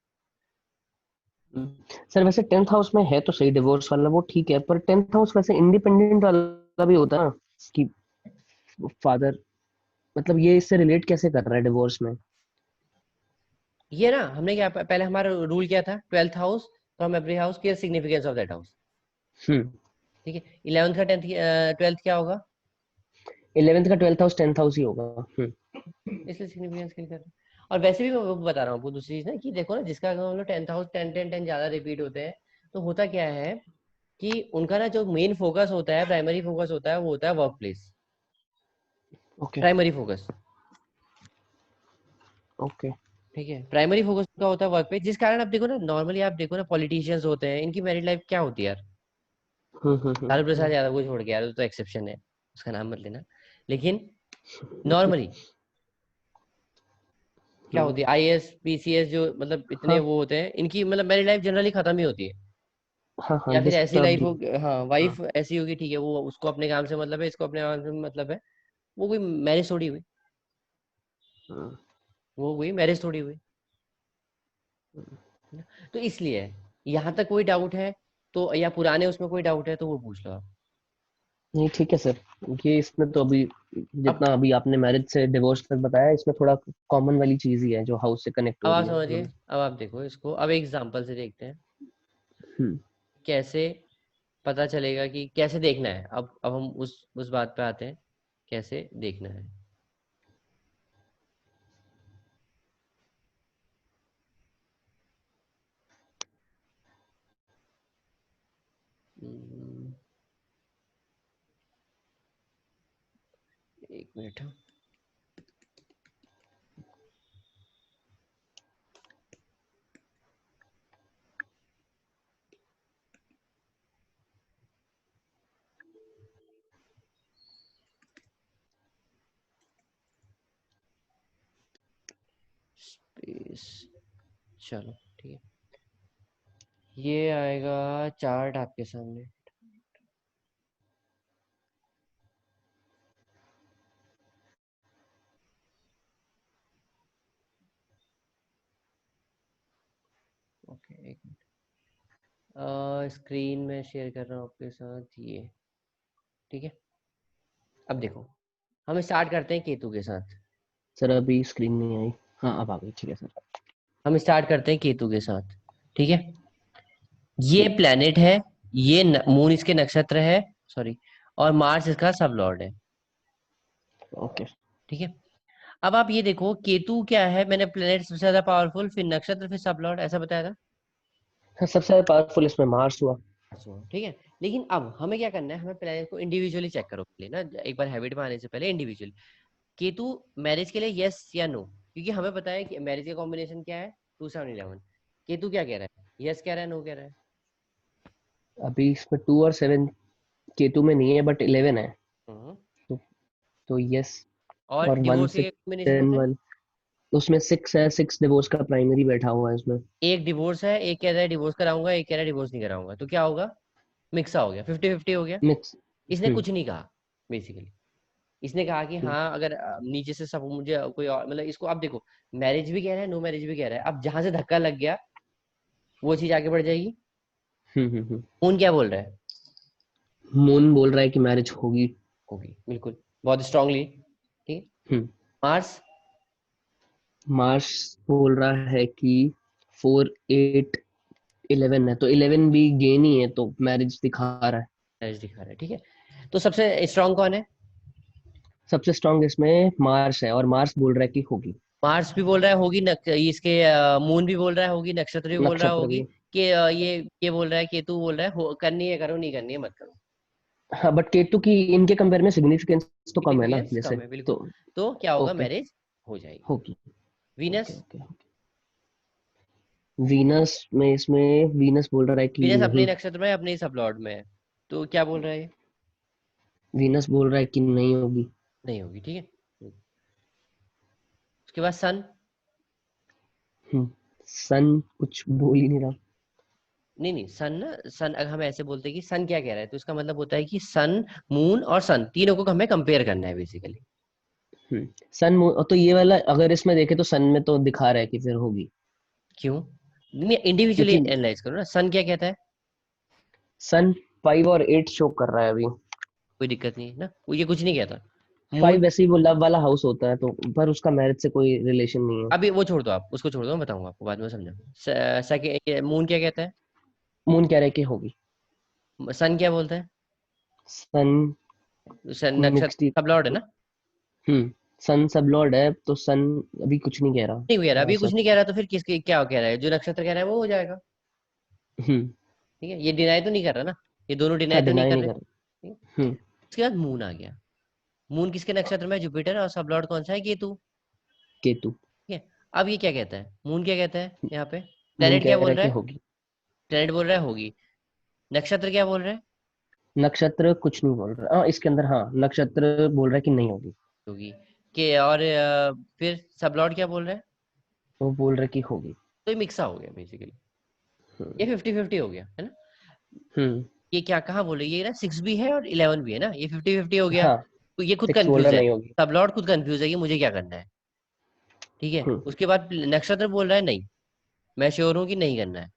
[SPEAKER 2] सर वैसे टेंथ हाउस में है तो सही डिवोर्स वाला, वो ठीक है, पर टेंथ हाउस वैसे इंडिपेंडेंट वाला भी होता है ना, कि फादर, मतलब ये इससे रिलेट कैसे कर रहा है डिवोर्स में?
[SPEAKER 1] ये ना हमने क्या पहले हमारा रूल क्या था, 12th house from every house, clear significance of that house.
[SPEAKER 2] Hmm.
[SPEAKER 1] ठीक है, 11th का 10th 12th क्या होगा?
[SPEAKER 2] 11th का 12th हाउस 10th हाउस ही होगा।
[SPEAKER 1] इसलिए सिग्निफिकेंस क्लियर कर रहे हैं। और वैसे भी मैं वो बता रहा हूँ आपको दूसरी चीज ना, कि देखो ना, जिसका हम लोग 10th हाउस 10 10 10 ज्यादा रिपीट होते हैं, तो होता क्या है कि उनका ना जो मेन फोकस होता है, प्राइमरी फोकस होता है, वो होता है work place.
[SPEAKER 2] Okay.
[SPEAKER 1] Primary focus.
[SPEAKER 2] Okay.
[SPEAKER 1] ठीक है, प्राइमरी फोकस का होता है वर्क पे, जिस कारण आप देखो ना, नॉर्मली आप देखो ना, पॉलिटिशियंस होते हैं, इनकी मैरिड लाइफ क्या होती है यार? लालू प्रसाद यादव को छोड़ के, यार वो तो एक्सेप्शन है, उसका नाम मत लेना, लेकिन नॉर्मली क्या होती है, आईएएस पीसीएस जो मतलब इतने
[SPEAKER 2] हाँ
[SPEAKER 1] वो होते हैं, इनकी मतलब मैरिड लाइफ जनरली खत्म ही होती है।
[SPEAKER 2] हाँ हाँ,
[SPEAKER 1] या फिर ऐसी लाइफ
[SPEAKER 2] डिस्टर्ब।
[SPEAKER 1] हो, हाँ
[SPEAKER 2] हाँ
[SPEAKER 1] वाइफ ऐसी होगी, ठीक है, वो उसको अपने काम से मतलब है, इसको अपने काम से मतलब है, वो कोई मैरिज थोड़ी हुई,
[SPEAKER 2] हाँ।
[SPEAKER 1] वो हुई मैरिज थोड़ी हुई। है ना? तो इसलिए यहाँ तक कोई डाउट है तो, या पुराने उसमें कोई डाउट है तो वो पूछ लो आप।
[SPEAKER 2] नहीं ठीक है सर। ये इसमें तो अभी
[SPEAKER 1] अब
[SPEAKER 2] जितना अभी आपने मैरिज से डिवोर्स तक बताया, इसमें थोड़ा कॉमन वाली चीज ही है जो हाउस से कनेक्ट
[SPEAKER 1] अब
[SPEAKER 2] हो
[SPEAKER 1] आप
[SPEAKER 2] रही है
[SPEAKER 1] समझिए,
[SPEAKER 2] हमें।
[SPEAKER 1] अब आप देखो इसको, अब एक एग्जांपल से देखते हैं
[SPEAKER 2] हम्म।
[SPEAKER 1] कैसे पता चलेगा कि कैसे देखना है। अब हम उस बात पे आते हैं, कैसे देखना है। हम्म, एक मिनट। हाँ, स्पेस, चलो ठीक है, ये आएगा चार्ट आपके सामने। ओके, एक मिनट, स्क्रीन में शेयर कर रहा हूँ आपके साथ ये। ठीक है, अब देखो, हम स्टार्ट करते हैं केतु के साथ।
[SPEAKER 2] सर अभी स्क्रीन नहीं आई। हाँ अब आ गई, ठीक है सर।
[SPEAKER 1] हम स्टार्ट करते हैं केतु के साथ। ठीक है, ये प्लेनेट है, ये मून इसके नक्षत्र है, सॉरी, और मार्स इसका सब लॉर्ड है।
[SPEAKER 2] ओके।
[SPEAKER 1] ठीक है, अब आप ये देखो, केतु क्या है, मैंने प्लेनेट सबसे ज्यादा पावरफुल, फिर नक्षत्र, फिर सब लॉर्ड, ऐसा बताया था।
[SPEAKER 2] हाँ, सबसे ज्यादा पावरफुल इसमें मार्स हुआ।
[SPEAKER 1] ठीक है, लेकिन अब हमें क्या करना है, हमें प्लेनेट को इंडिविजुअली चेक करो पहले ना, एक बार हैबिट में आने से पहले इंडिविजुअली। केतु मैरिज के लिए यस या नो, क्योंकि हमें पता है कि मैरिज का कॉम्बिनेशन क्या है, 2 7 11। केतु क्या कह रहा है, यस कह रहा है, नो कह रहा है?
[SPEAKER 2] अभी इसमें 2 और 7 केतु में नहीं है, बट 11 है।
[SPEAKER 1] हम्म।
[SPEAKER 2] तो, तो यस।
[SPEAKER 1] और
[SPEAKER 2] और वन
[SPEAKER 1] डिवोर्स के
[SPEAKER 2] सिक्स
[SPEAKER 1] कॉम्बिनेशन
[SPEAKER 2] टेन
[SPEAKER 1] बताए।
[SPEAKER 2] वन उसमें 6 है, 6 डिवोर्स का प्राइमरी बैठा हुआ है इसमें।
[SPEAKER 1] एक डिवोर्स है, एक कह रहा है डिवोर्स कराऊंगा, एक कह रहा है डिवोर्स नहीं कराऊंगा, तो क्या होगा? मिक्सा हो गया, 50 50 हो गया।
[SPEAKER 2] मिक्स।
[SPEAKER 1] इसने कुछ नहीं कहा बेसिकली। इसने कहा कि
[SPEAKER 2] हम्म।
[SPEAKER 1] हाँ, अगर नीचे से सब मुझे कोई और मतलब, इसको आप देखो, मैरिज भी कह रहा है, नो मैरिज भी कह रहा है, अब जहां से धक्का लग गया वो चीज आगे बढ़ जाएगी।
[SPEAKER 2] हम्म।
[SPEAKER 1] कौन क्या बोल रहा है?
[SPEAKER 2] मून बोल रहा है कि मैरिज होगी।
[SPEAKER 1] होगी, बिल्कुल, बहुत स्ट्रांगली। ठीक है,
[SPEAKER 2] हम्म।
[SPEAKER 1] मार्स,
[SPEAKER 2] मार्स बोल रहा है कि 4 8 11 है, तो 11 भी गेन ही है, तो मैरिज दिखा रहा है।
[SPEAKER 1] मैरिज दिखा रहा है। ठीक है, तो सबसे स्ट्रांग कौन है?
[SPEAKER 2] सबसे स्ट्रांग इसमें मार्स है, और मार्स बोल रहा है कि होगी।
[SPEAKER 1] मार्स भी बोल रहा है होगी, इसके मून भी बोल रहा है होगी, नक्षत्र भी बोल रहा है
[SPEAKER 2] नक्षत्र
[SPEAKER 1] होगी,
[SPEAKER 2] भी।
[SPEAKER 1] कि ये बोल रहा है, केतु बोल रहा है करनी है करो, नहीं करनी है मत करो।
[SPEAKER 2] हाँ बट केतु की इनके कंपेयर में सिग्निफिकेंस तो कम है ना,
[SPEAKER 1] सिग्निफिकेंस
[SPEAKER 2] जैसे
[SPEAKER 1] कम है, बिल्कुल।
[SPEAKER 2] तो।
[SPEAKER 1] तो क्या होगा,
[SPEAKER 2] ओके।
[SPEAKER 1] मैरिज हो जाएगी।
[SPEAKER 2] होगी। Okay
[SPEAKER 1] Venus,
[SPEAKER 2] okay okay. Venus में, इसमें वीनस बोल रहा है कि
[SPEAKER 1] वीनस अपने
[SPEAKER 2] नहीं।
[SPEAKER 1] नक्षत्र में है, अपने ही सब लॉर्ड में है, तो क्या बोल रहा है ये?
[SPEAKER 2] वीनस बोल रहा है कि नहीं होगी।
[SPEAKER 1] नहीं होगी। ठीक है, उसके बाद सन।
[SPEAKER 2] सन कुछ बोल ही नहीं रहा।
[SPEAKER 1] नहीं नहीं, सन ना, सन अगर हम ऐसे बोलते हैं कि सन क्या कह रहा है, तो इसका मतलब होता है कि सन, मून और सन तीनों को हमें कंपेयर करना है बेसिकली।
[SPEAKER 2] सन तो ये वाला अगर इसमें देखे तो सन में तो दिखा रहा है कि फिर होगी।
[SPEAKER 1] क्यों? नहीं, इंडिविजुअली
[SPEAKER 2] क्योंकि
[SPEAKER 1] एनालाइज करो ना, सन क्या कहता है?
[SPEAKER 2] सन 5 और 8 शो कर रहा है अभी।
[SPEAKER 1] कोई दिक्कत नहीं है ना, वो ये कुछ नहीं कहता। मून
[SPEAKER 2] 5 वैसे ही वो लव वाला हाउस होता है, तो पर उसका मैरिज से कोई रिलेशन नहीं है।
[SPEAKER 1] अभी वो छोड़ दो, आप उसको छोड़ दो, मैं बताऊंगा आपको बाद में, समझा। सेकंड मून क्या कहता है?
[SPEAKER 2] मून कह रहे कि होगी।
[SPEAKER 1] सन क्या बोलता है?
[SPEAKER 2] सन
[SPEAKER 1] सन
[SPEAKER 2] मिक्स्ड।
[SPEAKER 1] नक्षत्र सब लॉर्ड है ना?
[SPEAKER 2] हम्म। सन सब लॉर्ड है, तो सन अभी कुछ नहीं कह
[SPEAKER 1] नहीं कह रहा,
[SPEAKER 2] रहा
[SPEAKER 1] अभी कुछ
[SPEAKER 2] ऐसा।
[SPEAKER 1] नहीं कह रहा, तो फिर किसके क्या कह रहा है? जो नक्षत्र कह रहा है वो हो जाएगा।
[SPEAKER 2] हम्म।
[SPEAKER 1] ठीक है, ये डिनाई तो नहीं कर रहा ना, ये दोनों डिनाई
[SPEAKER 2] हाँ,
[SPEAKER 1] तो नहीं
[SPEAKER 2] डिनाई
[SPEAKER 1] कर
[SPEAKER 2] नहीं
[SPEAKER 1] रहे।
[SPEAKER 2] कर
[SPEAKER 1] ठीक है?
[SPEAKER 2] रहा।
[SPEAKER 1] उसके बाद मून आ गया। मून किसके नक्षत्र में है? जुपिटर, और सब लॉर्ड कौन सा है? केतु।
[SPEAKER 2] केतु।
[SPEAKER 1] ठीक है, अब ये क्या कहता है? मून क्या कहता है यहाँ पे?
[SPEAKER 2] मून
[SPEAKER 1] प्लेनेट
[SPEAKER 2] कह
[SPEAKER 1] क्या
[SPEAKER 2] रहा
[SPEAKER 1] बोल
[SPEAKER 2] है
[SPEAKER 1] रहा
[SPEAKER 2] कि
[SPEAKER 1] है?
[SPEAKER 2] होगी।
[SPEAKER 1] प्लेनेट बोल रहा है होगी। नक्षत्र क्या बोल रहा है?
[SPEAKER 2] नक्षत्र कुछ नहीं बोल रहा। हाँ, इसके अंदर हाँ नक्षत्र बोल रहा है कि नहीं होगी।
[SPEAKER 1] होगी। के और फिर सब लॉर्ड क्या बोल रहा है?
[SPEAKER 2] वो बोल रहा है कि होगी।
[SPEAKER 1] तो ये मिक्सा हो गया बेसिकली।
[SPEAKER 2] हम्म।
[SPEAKER 1] ये 50-50 हो गया है ना?
[SPEAKER 2] हम्म।
[SPEAKER 1] ये क्या कहाँ बोले, ये ना 6 भी है और 11 भी है ना, ये 50-50 हो गया।
[SPEAKER 2] हाँ,
[SPEAKER 1] तो ये खुद
[SPEAKER 2] 6 बोल रहा
[SPEAKER 1] कंफ्यूज है।
[SPEAKER 2] नहीं होगी।
[SPEAKER 1] सब लॉर्ड खुद कंफ्यूज है कि मुझे क्या करना है। ठीक है,
[SPEAKER 2] हम्म।
[SPEAKER 1] उसके बाद नक्षत्र बोल रहा है नहीं, मैं श्योर हूँ कि नहीं करना है।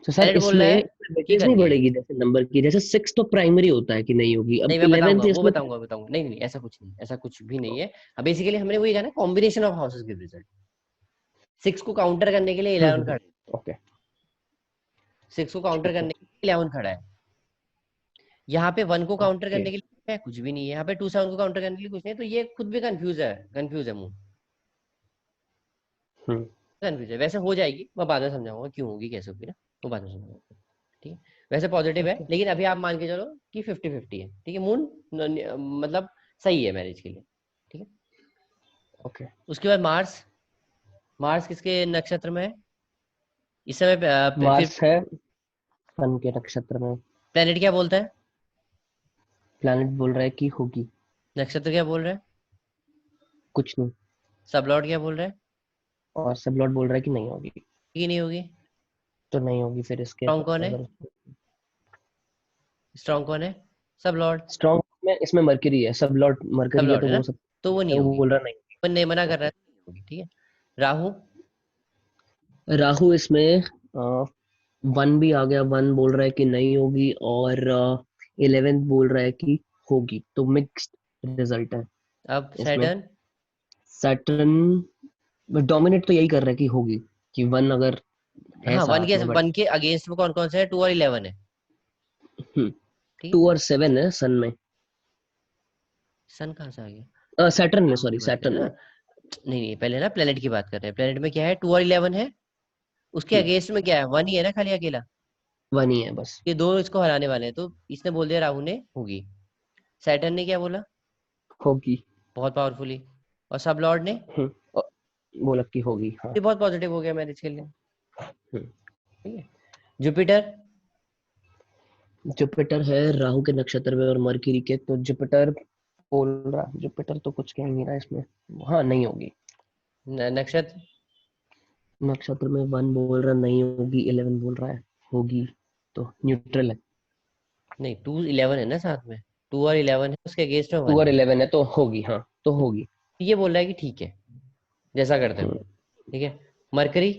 [SPEAKER 2] तो सर
[SPEAKER 1] प्लेनेट बोल रहा
[SPEAKER 2] इसमें
[SPEAKER 1] है कि
[SPEAKER 2] वेटेज नहीं
[SPEAKER 1] करनी है।
[SPEAKER 2] बढ़ेगी जैसे नंबर की, जैसे 6 तो प्राइमरी होता है कि नहीं होगी, अब
[SPEAKER 1] नहीं, मैं बताऊंगा,
[SPEAKER 2] 11th
[SPEAKER 1] वो
[SPEAKER 2] इसमें।
[SPEAKER 1] बताऊंगा बताऊंगा, नहीं नहीं, ऐसा कुछ नहीं, ऐसा कुछ भी नहीं है। अब बेसिकली हमने वही कहा ना, कॉम्बिनेशन ऑफ हाउसेस के रिजल्ट। 6 को काउंटर करने के लिए 11 खड़ा है।
[SPEAKER 2] ओके।
[SPEAKER 1] 6 को काउंटर
[SPEAKER 2] ठीक है।
[SPEAKER 1] करने के लिए 11 खड़ा है। यहाँ पे 1 को काउंटर
[SPEAKER 2] ओके।
[SPEAKER 1] करने के लिए है कुछ भी नहीं है, यहाँ पे 2 7 को काउंटर करने के लिए कुछ नहीं है, तो ये खुद भी कंफ्यूज है, कंफ्यूज है मून।
[SPEAKER 2] हम्म।
[SPEAKER 1] कंफ्यूज है, वैसे हो जाएगी, मैं बाद में समझाऊंगा क्यों होगी कैसे होगी ना, वो बाद में समझाऊंगा। ठीक है, वैसे पॉजिटिव है,
[SPEAKER 2] ओके।
[SPEAKER 1] लेकिन अभी आप मान के चलो कि 50-50 है। ठीक है, मून मतलब सही है मैरिज के लिए। ठीक है,
[SPEAKER 2] ओके।
[SPEAKER 1] उसके बाद मार्स। मार्स किसके नक्षत्र में है इस समय फिर
[SPEAKER 2] मार्स है सन के नक्षत्र में।
[SPEAKER 1] प्लेनेट क्या बोलता है?
[SPEAKER 2] प्लैनेट बोल रहा है कि होगी।
[SPEAKER 1] नक्षत्र क्या बोल रहा है?
[SPEAKER 2] कुछ नहीं।
[SPEAKER 1] सब लॉर्ड क्या बोल रहा है?
[SPEAKER 2] और सब लॉर्ड बोल रहा है कि नहीं होगी।
[SPEAKER 1] कि नहीं होगी।
[SPEAKER 2] तो नहीं होगी फिर इसके
[SPEAKER 1] स्ट्रॉन्ग कौन है?
[SPEAKER 2] अगर।
[SPEAKER 1] स्ट्रॉन्ग कौन है? सब लॉर्ड।
[SPEAKER 2] स्ट्रॉन्ग में इसमें मरकरी है, सब लॉर्ड
[SPEAKER 1] सब
[SPEAKER 2] मरकरी है,
[SPEAKER 1] लॉर्ड
[SPEAKER 2] तो
[SPEAKER 1] है ना,
[SPEAKER 2] वो सब।
[SPEAKER 1] तो वो नहीं
[SPEAKER 2] वो
[SPEAKER 1] होगी।
[SPEAKER 2] बोल रहा नहीं।
[SPEAKER 1] अपन ने मना कर रहा
[SPEAKER 2] ओके।
[SPEAKER 1] है, नहीं होगी। ठीक है, राहु।
[SPEAKER 2] राहु इसमें 1 भी आ गया, 1 बोल रहा है कि नहीं होगी, और 11th बोल रहा है कि होगी, तो मिक्स्ड रिजल्ट है
[SPEAKER 1] अब
[SPEAKER 2] इसमें।
[SPEAKER 1] सैटर्न।
[SPEAKER 2] सैटर्न डोमिनेट तो यही कर रहा है कि होगी, कि 1 अगर है
[SPEAKER 1] हाँ,
[SPEAKER 2] साथ में, बट
[SPEAKER 1] 1 के अगेंस्ट में कौन कौन से है? 2 और 11 है। ठीक
[SPEAKER 2] 2
[SPEAKER 1] है,
[SPEAKER 2] और 7 है सन में।
[SPEAKER 1] सन कहाँ से आ गया?
[SPEAKER 2] सैटर्न में,
[SPEAKER 1] राहु
[SPEAKER 2] सॉरी
[SPEAKER 1] की बात कर
[SPEAKER 2] सैटर्न
[SPEAKER 1] रहे हैं
[SPEAKER 2] में।
[SPEAKER 1] ना? नहीं नहीं, पहले ना प्लेनेट की बात कर रहे हैं। प्लेनेट में क्या है? 2 और 11 है। उसके अगेंस्ट में क्या है? 1 ही है ना, खाली अकेला।
[SPEAKER 2] 1 ही है बस।
[SPEAKER 1] ये दो इसको हराने वाले हैं, तो इसने बोल दिया राहु ने होगी। सैटर्न ने क्या बोला?
[SPEAKER 2] होगी।
[SPEAKER 1] बहुत पावरफुली। और सब लॉर्ड ने
[SPEAKER 2] बोला कि होगी, हाँ।
[SPEAKER 1] ये बहुत पॉजिटिव हो गया मैरिज के लिए।
[SPEAKER 2] हम्म।
[SPEAKER 1] ठीक है, जुपिटर।
[SPEAKER 2] जुपिटर है राहु के नक्षत्र में और मरकरी के, तो जुपिटर बोल रहा, जुपिटर तो कुछ कह नहीं रहा इसमें। हाँ, नहीं होगी।
[SPEAKER 1] नक्षत्र।
[SPEAKER 2] नक्षत्र में 1 बोल रहा नहीं होगी, 11 बोल रहा है होगी, तो न्यूट्रल है।
[SPEAKER 1] नहीं, 2 11 है ना साथ में। 2 और 11 है, उसके अगेंस्ट में
[SPEAKER 2] 2
[SPEAKER 1] 1
[SPEAKER 2] और
[SPEAKER 1] है।
[SPEAKER 2] 11 है तो होगी, हाँ तो
[SPEAKER 1] तो
[SPEAKER 2] होगी।
[SPEAKER 1] ये बोल रहा है कि ठीक है, जैसा करते हैं।
[SPEAKER 2] हम्म।
[SPEAKER 1] ठीक है, मरकरी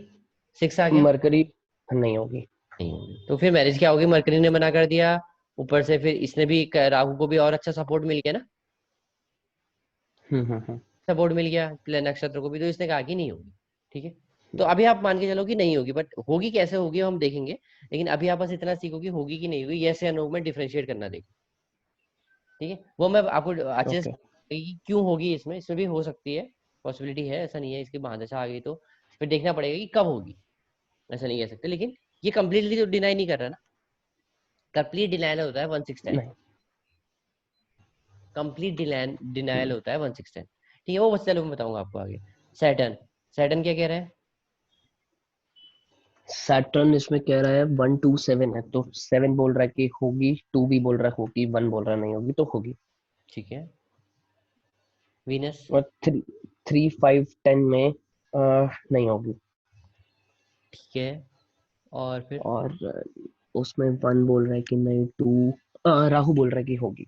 [SPEAKER 1] 6 आ गया।
[SPEAKER 2] मरकरी नहीं होगी।
[SPEAKER 1] नहीं होगी, तो फिर मैरिज क्या होगी? मरकरी ने मना कर दिया, ऊपर से फिर इसने भी राहु को भी और अच्छा सपोर्ट मिल गया ना।
[SPEAKER 2] हम्म।
[SPEAKER 1] सपोर्ट मिल गया नक्षत्र को भी, तो इसने कहा कि नहीं होगी। ठीक है, तो अभी आप मान के चलो कि नहीं होगी, बट होगी कैसे होगी वो हम देखेंगे। लेकिन अभी आप बस इतना सीखो कि होगी कि नहीं होगी, यस या नो में डिफरेंशिएट करना देखो। ठीक है, वो मैं आपको अच्छे से
[SPEAKER 2] ओके।
[SPEAKER 1] कि क्यों होगी, इसमें इसमें भी हो सकती है, पॉसिबिलिटी है, ऐसा नहीं है। इसकी महादशा आ गई तो फिर देखना पड़ेगा कि कब होगी, ऐसा नहीं कह सकते। लेकिन ये कंप्लीटली तो डिनाई नहीं कर रहा ना। कंप्लीट डिनाइल होता है 1/6
[SPEAKER 2] नहीं।
[SPEAKER 1] कंप्लीट डिनाइल
[SPEAKER 2] हम्म।
[SPEAKER 1] होता है 1/6। ठीक है, वो बस चलो मैं बताऊंगा आपको आगे। सैटर्न। सैटर्न क्या कह रहा है?
[SPEAKER 2] सैटर्न इसमें कह रहा है 1 2 7 है, तो 7 बोल रहा है कि होगी, 2 भी बोल रहा है होगी, 1 बोल रहा है नहीं होगी, तो होगी।
[SPEAKER 1] ठीक है, वीनस।
[SPEAKER 2] और 3 3 5 10 में नहीं होगी।
[SPEAKER 1] ठीक है, और फिर
[SPEAKER 2] और उसमें 1 बोल रहा है कि नहीं, 2 राहु बोल रहा है कि होगी।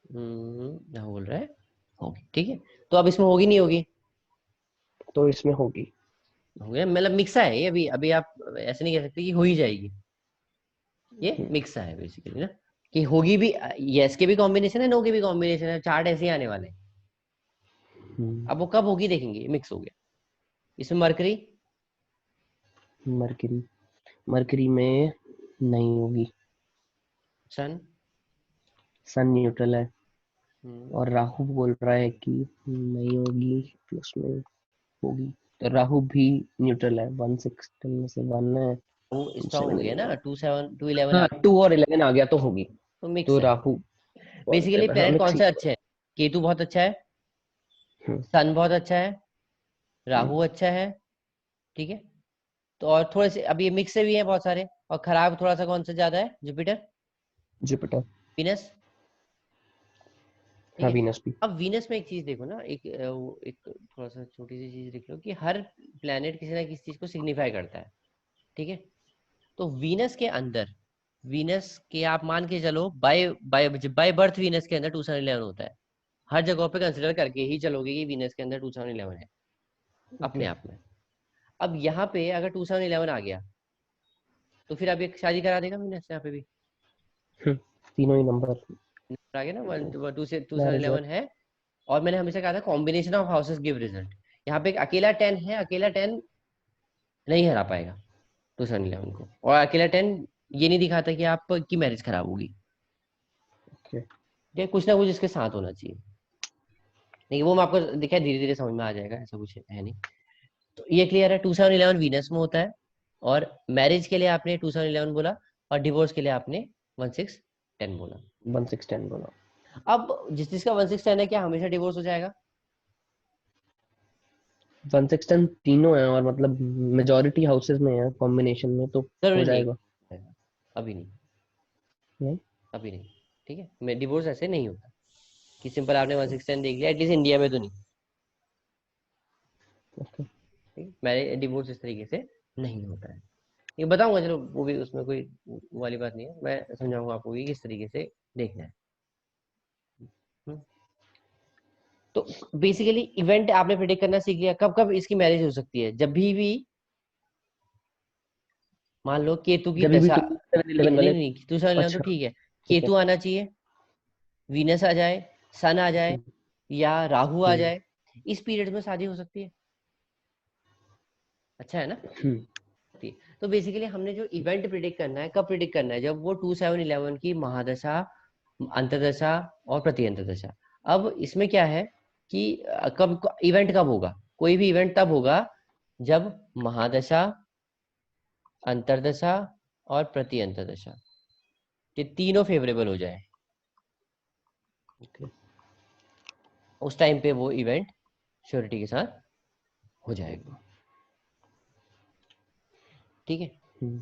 [SPEAKER 1] ना बोल रहा है होगी। ठीक है, तो अब इसमें होगी नहीं होगी?
[SPEAKER 2] तो इसमें होगी।
[SPEAKER 1] हो गया, मतलब मिक्सा है ये। अभी अभी आप ऐसे नहीं कह सकते कि हो ही जाएगी। ये
[SPEAKER 2] हम्म।
[SPEAKER 1] मिक्सा है बेसिकली ना, कि होगी भी। यस के भी कॉम्बिनेशन है, नो के भी कॉम्बिनेशन है, चार्ट ऐसे ही आने वाले हैं। अब वो कब होगी देखेंगे, मिक्स हो गया। इसमें मरकरी,
[SPEAKER 2] मरकरी, मरकरी में नहीं होगी।
[SPEAKER 1] सन,
[SPEAKER 2] सन न्यूट्रल है,
[SPEAKER 1] हम्म,
[SPEAKER 2] और राहु बोल रहा है कि नहीं होगी, प्लस में होगी। तो राहु भी न्यूट्रल है, 1/6 में से 1 है,
[SPEAKER 1] वो स्ट्रांग हो
[SPEAKER 2] 7
[SPEAKER 1] गया ना,
[SPEAKER 2] है।
[SPEAKER 1] 2 7 2 11
[SPEAKER 2] हाँ,
[SPEAKER 1] आ गया,
[SPEAKER 2] 2 और 11 आ गया तो होगी।
[SPEAKER 1] तो
[SPEAKER 2] तो
[SPEAKER 1] मिक्स है।
[SPEAKER 2] राहु
[SPEAKER 1] बेसिकली
[SPEAKER 2] पॉजिटिव है, हाँ
[SPEAKER 1] प्लेनेट कौन
[SPEAKER 2] मिक्स ही
[SPEAKER 1] सा
[SPEAKER 2] होगा।
[SPEAKER 1] अच्छे है? केतु बहुत अच्छा है,
[SPEAKER 2] हम्म,
[SPEAKER 1] सन बहुत अच्छा है,
[SPEAKER 2] हम्म,
[SPEAKER 1] राहु अच्छा है, ठीक है। तो और थोड़े से अब ये मिक्स से भी हैं बहुत सारे, और खराब थोड़ा सा कौन सा ज्यादा है? Jupiter,
[SPEAKER 2] Jupiter.
[SPEAKER 1] वीनस, ठीक
[SPEAKER 2] हाँ,
[SPEAKER 1] है।
[SPEAKER 2] वीनस भी।
[SPEAKER 1] अब वीनस में एक चीज देखो ना, एक थोड़ा सा छोटी सी चीज देख लो कि हर प्लेनेट किसी ना किसी चीज को सिग्निफाई करता है, ठीक है। तो वीनस के अंदर, वीनस के आप मान के चलो by by by birth Venus के अंदर 2 7 11 होता है। हर जगह पे कंसिडर करके ही चलोगे कि वीनस के अंदर 2 7 11 है अपने
[SPEAKER 2] ओके।
[SPEAKER 1] आप में। अब यहाँ पे अगर 2 7 11 आ गया, तो फिर अब एक शादी करा देगा वीनस यहाँ पे भी।
[SPEAKER 2] तीनों ही नंबर।
[SPEAKER 1] आ गया ना, 1 2 से 2 7 11
[SPEAKER 2] मैरिज।
[SPEAKER 1] है। और मैंने हमेशा कहा था combination of houses give result. यहाँ पे एक अकेला 10 है, अकेला 10 नहीं हरा पाएगा 2 7 11 को, और अकेला 10 ये नहीं दिखाता कि आपकी मैरिज खराब होगी।
[SPEAKER 2] ओके।
[SPEAKER 1] ये कुछ ना कुछ इसके साथ होना चाहिए। नहीं वो मैं आपको दिखा, धीरे धीरे समझ में आ जाएगा, ऐसा कुछ है नहीं। तो ये क्लियर है, 2 7 11 वीनस में होता है। और मैरिज के लिए आपने 2 7 11 बोला, और डिवोर्स के लिए आपने 1 6 10 बोला।
[SPEAKER 2] 1/6 बोला।
[SPEAKER 1] अब जिस जिसका 1 6 10 है, क्या हमेशा डिवोर्स हो जाएगा?
[SPEAKER 2] 1/6 तीनों है, और मतलब मेजोरिटी हाउसेस में है कॉम्बिनेशन में, तो हो
[SPEAKER 1] जरूरी नहीं,
[SPEAKER 2] जाएगा।
[SPEAKER 1] अभी नहीं,
[SPEAKER 2] नहीं।
[SPEAKER 1] अभी नहीं, ठीक है। मैं डिवोर्स ऐसे नहीं होता कि सिंपल आपने 1 6 10 देख लिया, एटलीस्ट इंडिया में तो नहीं,
[SPEAKER 2] ओके।
[SPEAKER 1] ठीक है। मैंने डिवोर्स इस तरीके से नहीं होता है। ये बताऊंगा, चलो वो भी, उसमें कोई वो वाली बात नहीं है, मैं समझाऊंगा आपको कि किस तरीके से देखना है। हम्म। तो बेसिकली इवेंट आपने प्रिडिक्ट करना सीख लिया, कब कब इसकी मैरिज हो सकती है? जब भी मान लो केतु की
[SPEAKER 2] जब भी
[SPEAKER 1] दशा,
[SPEAKER 2] 2/7 11
[SPEAKER 1] नहीं
[SPEAKER 2] वाले।
[SPEAKER 1] नहीं 2 7 11 तो
[SPEAKER 2] अच्छा।
[SPEAKER 1] ठीक है,
[SPEAKER 2] ठीक है।
[SPEAKER 1] केतु आना चाहिए, वीनस आ जाए, सन आ जाए,
[SPEAKER 2] हम्म,
[SPEAKER 1] या राहु आ
[SPEAKER 2] हम्म,
[SPEAKER 1] जाए, इस पीरियड में शादी हो सकती है। अच्छा है ना?
[SPEAKER 2] हम्म,
[SPEAKER 1] तो बेसिकली हमने जो इवेंट प्रिडिक्ट करना है, कब प्रिडिक्ट करना है? जब वो 2 7 11 की महादशा, अंतर्दशा और प्रतिअंतर्दशा। अब इसमें क्या है कि कब इवेंट कब होगा? कोई भी इवेंट तब होगा जब महादशा, अंतर्दशा और प्रतिअंतर्दशा, ये तीनों फेवरेबल हो जाए,
[SPEAKER 2] ओके।
[SPEAKER 1] उस टाइम पे वो इवेंट श्योरिटी के साथ हो जाएगा, ठीक है।
[SPEAKER 2] हम्म,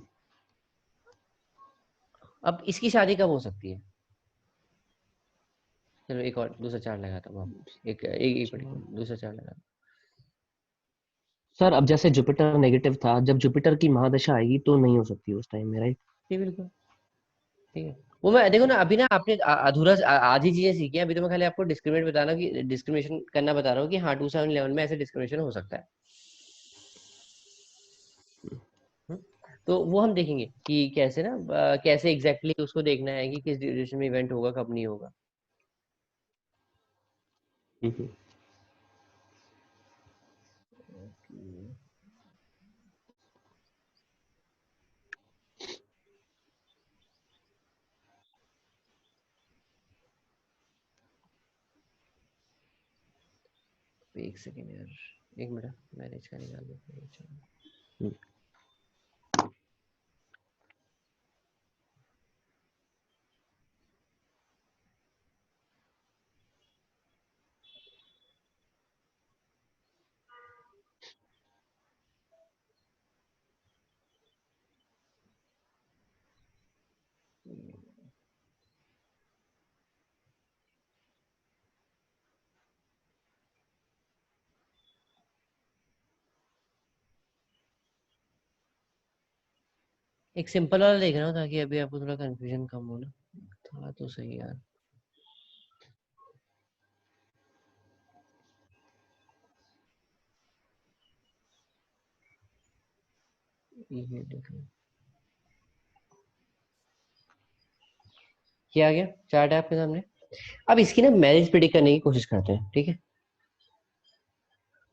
[SPEAKER 1] अब इसकी शादी कब हो सकती है? चलो एक और दूसरा चार्ट लगाता हूँ आपको, एक एक, एक
[SPEAKER 2] चलो।
[SPEAKER 1] मिनट, दूसरा चार्ट लगा।
[SPEAKER 2] सर, अब जैसे जुपिटर नेगेटिव था, जब जुपिटर की महादशा आएगी तो नहीं हो सकती उस टाइम में, राइट?
[SPEAKER 1] जी बिल्कुल, ठीक है। वो मैं देखो ना, अभी ना आपने अधूरा आधी चीजें सीखी हैं, अभी तो मैं खाली आपको डिस्क्रिमिनेट बताना कि डिस्क्रिमिनेशन करना बता रहा हूँ कि हाँ 2 7 11 में ऐसे डिस्क्रिमिनेशन हो सकता है। हम्म? तो वो हम देखेंगे कि कैसे ना, कैसे एग्जैक्टली exactly उसको देखना है कि किस ड्यूरेशन में इवेंट होगा, कब नहीं होगा।
[SPEAKER 2] हम्म,
[SPEAKER 1] एक सेकेंड यार, एक मिनट, मैनेज का निकाल दो।
[SPEAKER 2] हम्म।
[SPEAKER 1] एक सिंपल वाला देख रहा हूँ ताकि अभी आपको थोड़ा कंफ्यूजन कम हो ना, थोड़ा तो सही यार। ये देखो, क्या आ गया चार्ट है आपके सामने। अब इसकी ना मैरिज प्रिडिक्ट करने की कोशिश करते हैं, ठीक है।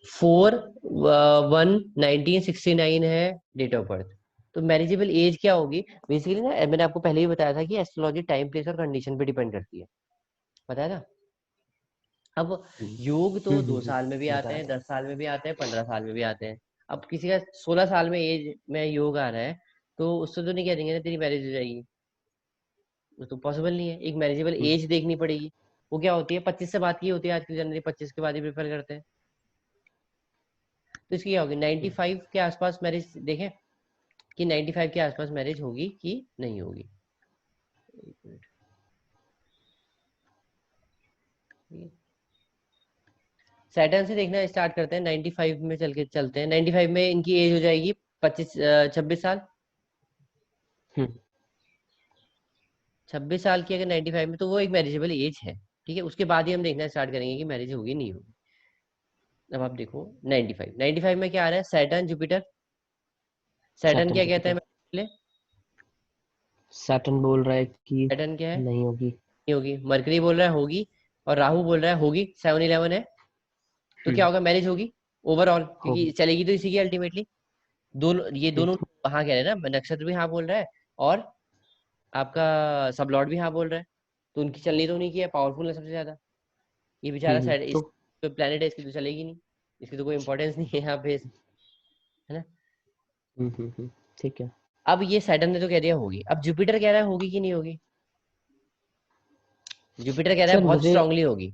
[SPEAKER 1] 4/1/1969 है डेट ऑफ बर्थ। तो मैरिजेबल एज क्या होगी बेसिकली ना, मैंने आपको पहले ही बताया था कि एस्ट्रोलॉजी टाइम प्लेस और कंडीशन पे डिपेंड करती है, बताया ना। अब योग तो 2 साल में भी आते
[SPEAKER 2] बताया
[SPEAKER 1] हैं,
[SPEAKER 2] था।
[SPEAKER 1] 10 साल में भी आते हैं, 15 साल में भी आते हैं। अब किसी का 16 साल में एज में योग आ रहा है, तो उससे तो नहीं कह देंगे ना तेरी मैरिज हो जाएगी, वो तो पॉसिबल नहीं है। एक मैरिजेबल
[SPEAKER 2] हम्म,
[SPEAKER 1] एज देखनी पड़ेगी। वो क्या होती है, 25 से बात की होती है आज की जनरली, 25 के बाद ही प्रेफर करते हैं। तो इसकी क्या होगी, 95 के आसपास मैरिज देखें, कि 95 के आसपास मैरिज होगी कि नहीं होगी। एक मिनट। सैटर्न से देखना स्टार्ट करते हैं, 95 में चल के चलते हैं। 95 में इनकी एज हो जाएगी 26 साल।
[SPEAKER 2] हम्म,
[SPEAKER 1] 26 साल की अगर 95 में, तो वो एक मैरिजेबल एज है। ठीक है, उसके बाद ही हम देखना स्टार्ट करेंगे कि मैरिज होगी नहीं होगी। अब आप देखो 95 में क्या आ रहा है, सैटर्न जुपिटर। सैटर्न
[SPEAKER 2] सैटर्न
[SPEAKER 1] क्या कहता है
[SPEAKER 2] जुपिटर।
[SPEAKER 1] marriage के लिए?
[SPEAKER 2] सैटर्न बोल रहा है कि
[SPEAKER 1] सैटर्न क्या है,
[SPEAKER 2] नहीं होगी।
[SPEAKER 1] नहीं होगी। मरकरी बोल रहा है होगी, और राहु बोल रहा है होगी। 7/11 है, तो क्या
[SPEAKER 2] हम्म,
[SPEAKER 1] होगा, मैरिज होगी ओवरऑल, क्योंकि
[SPEAKER 2] होगी।
[SPEAKER 1] चलेगी तो इसी की अल्टीमेटली। दोनों, ये दोनों
[SPEAKER 2] हम्म,
[SPEAKER 1] हाँ कह रहे हैं ना, नक्षत्र भी हाँ बोल रहा है, और आपका सब लॉर्ड भी हाँ बोल रहा है। तो उनकी चलनी तो नहीं की है, पावरफुल है सबसे ज्यादा। ये बेचारा साइड
[SPEAKER 2] तो
[SPEAKER 1] इस प्लेनेट है, इसकी तो चलेगी नहीं, इसकी तो कोई इंपॉर्टेंस नहीं है यहाँ पे, है ना।
[SPEAKER 2] ठीक है।
[SPEAKER 1] अब ये सैटर्न ने तो कह दिया होगी, अब जुपिटर कह रहा है होगी कि नहीं होगी। जुपिटर कह रहा है
[SPEAKER 2] सर
[SPEAKER 1] बहुत
[SPEAKER 2] मुझे,
[SPEAKER 1] स्ट्रांगली होगी।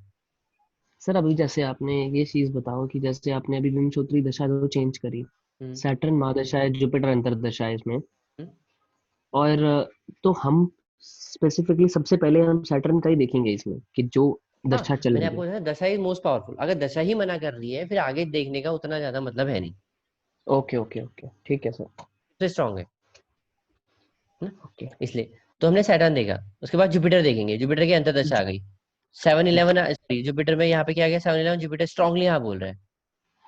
[SPEAKER 2] सर अभी जैसे आपने ये चीज बताओ कि जैसे आपने अभी विंशोत्तरी दशा जो चेंज करी,
[SPEAKER 1] हम्म।
[SPEAKER 2] सैटर्न महादशा है, जुपिटर अंतर्दशा है इसमें।
[SPEAKER 1] हम्म।
[SPEAKER 2] और तो हम स्पेसिफिकली सबसे पहले हम सैटर्न का ही देखेंगे इसमें कि जो
[SPEAKER 1] हाँ,
[SPEAKER 2] दशा चल
[SPEAKER 1] मैंने
[SPEAKER 2] रही
[SPEAKER 1] आपको
[SPEAKER 2] है।
[SPEAKER 1] बताया दशा इज मोस्ट पावरफुल। अगर दशा ही मना कर रही है, फिर आगे देखने का उतना ज्यादा मतलब है नहीं,
[SPEAKER 2] ओके ओके ओके, ठीक है सर।
[SPEAKER 1] सबसे स्ट्रांग है ना।
[SPEAKER 2] ओके।
[SPEAKER 1] इसलिए तो हमने सैटर्न देखा, उसके बाद जुपिटर देखेंगे। जुपिटर की अंतर्दशा आ गई 7/11, सॉरी जुपिटर में यहाँ पे क्या आ गया, 7/11 जुपिटर स्ट्रांगली हाँ बोल रहा है।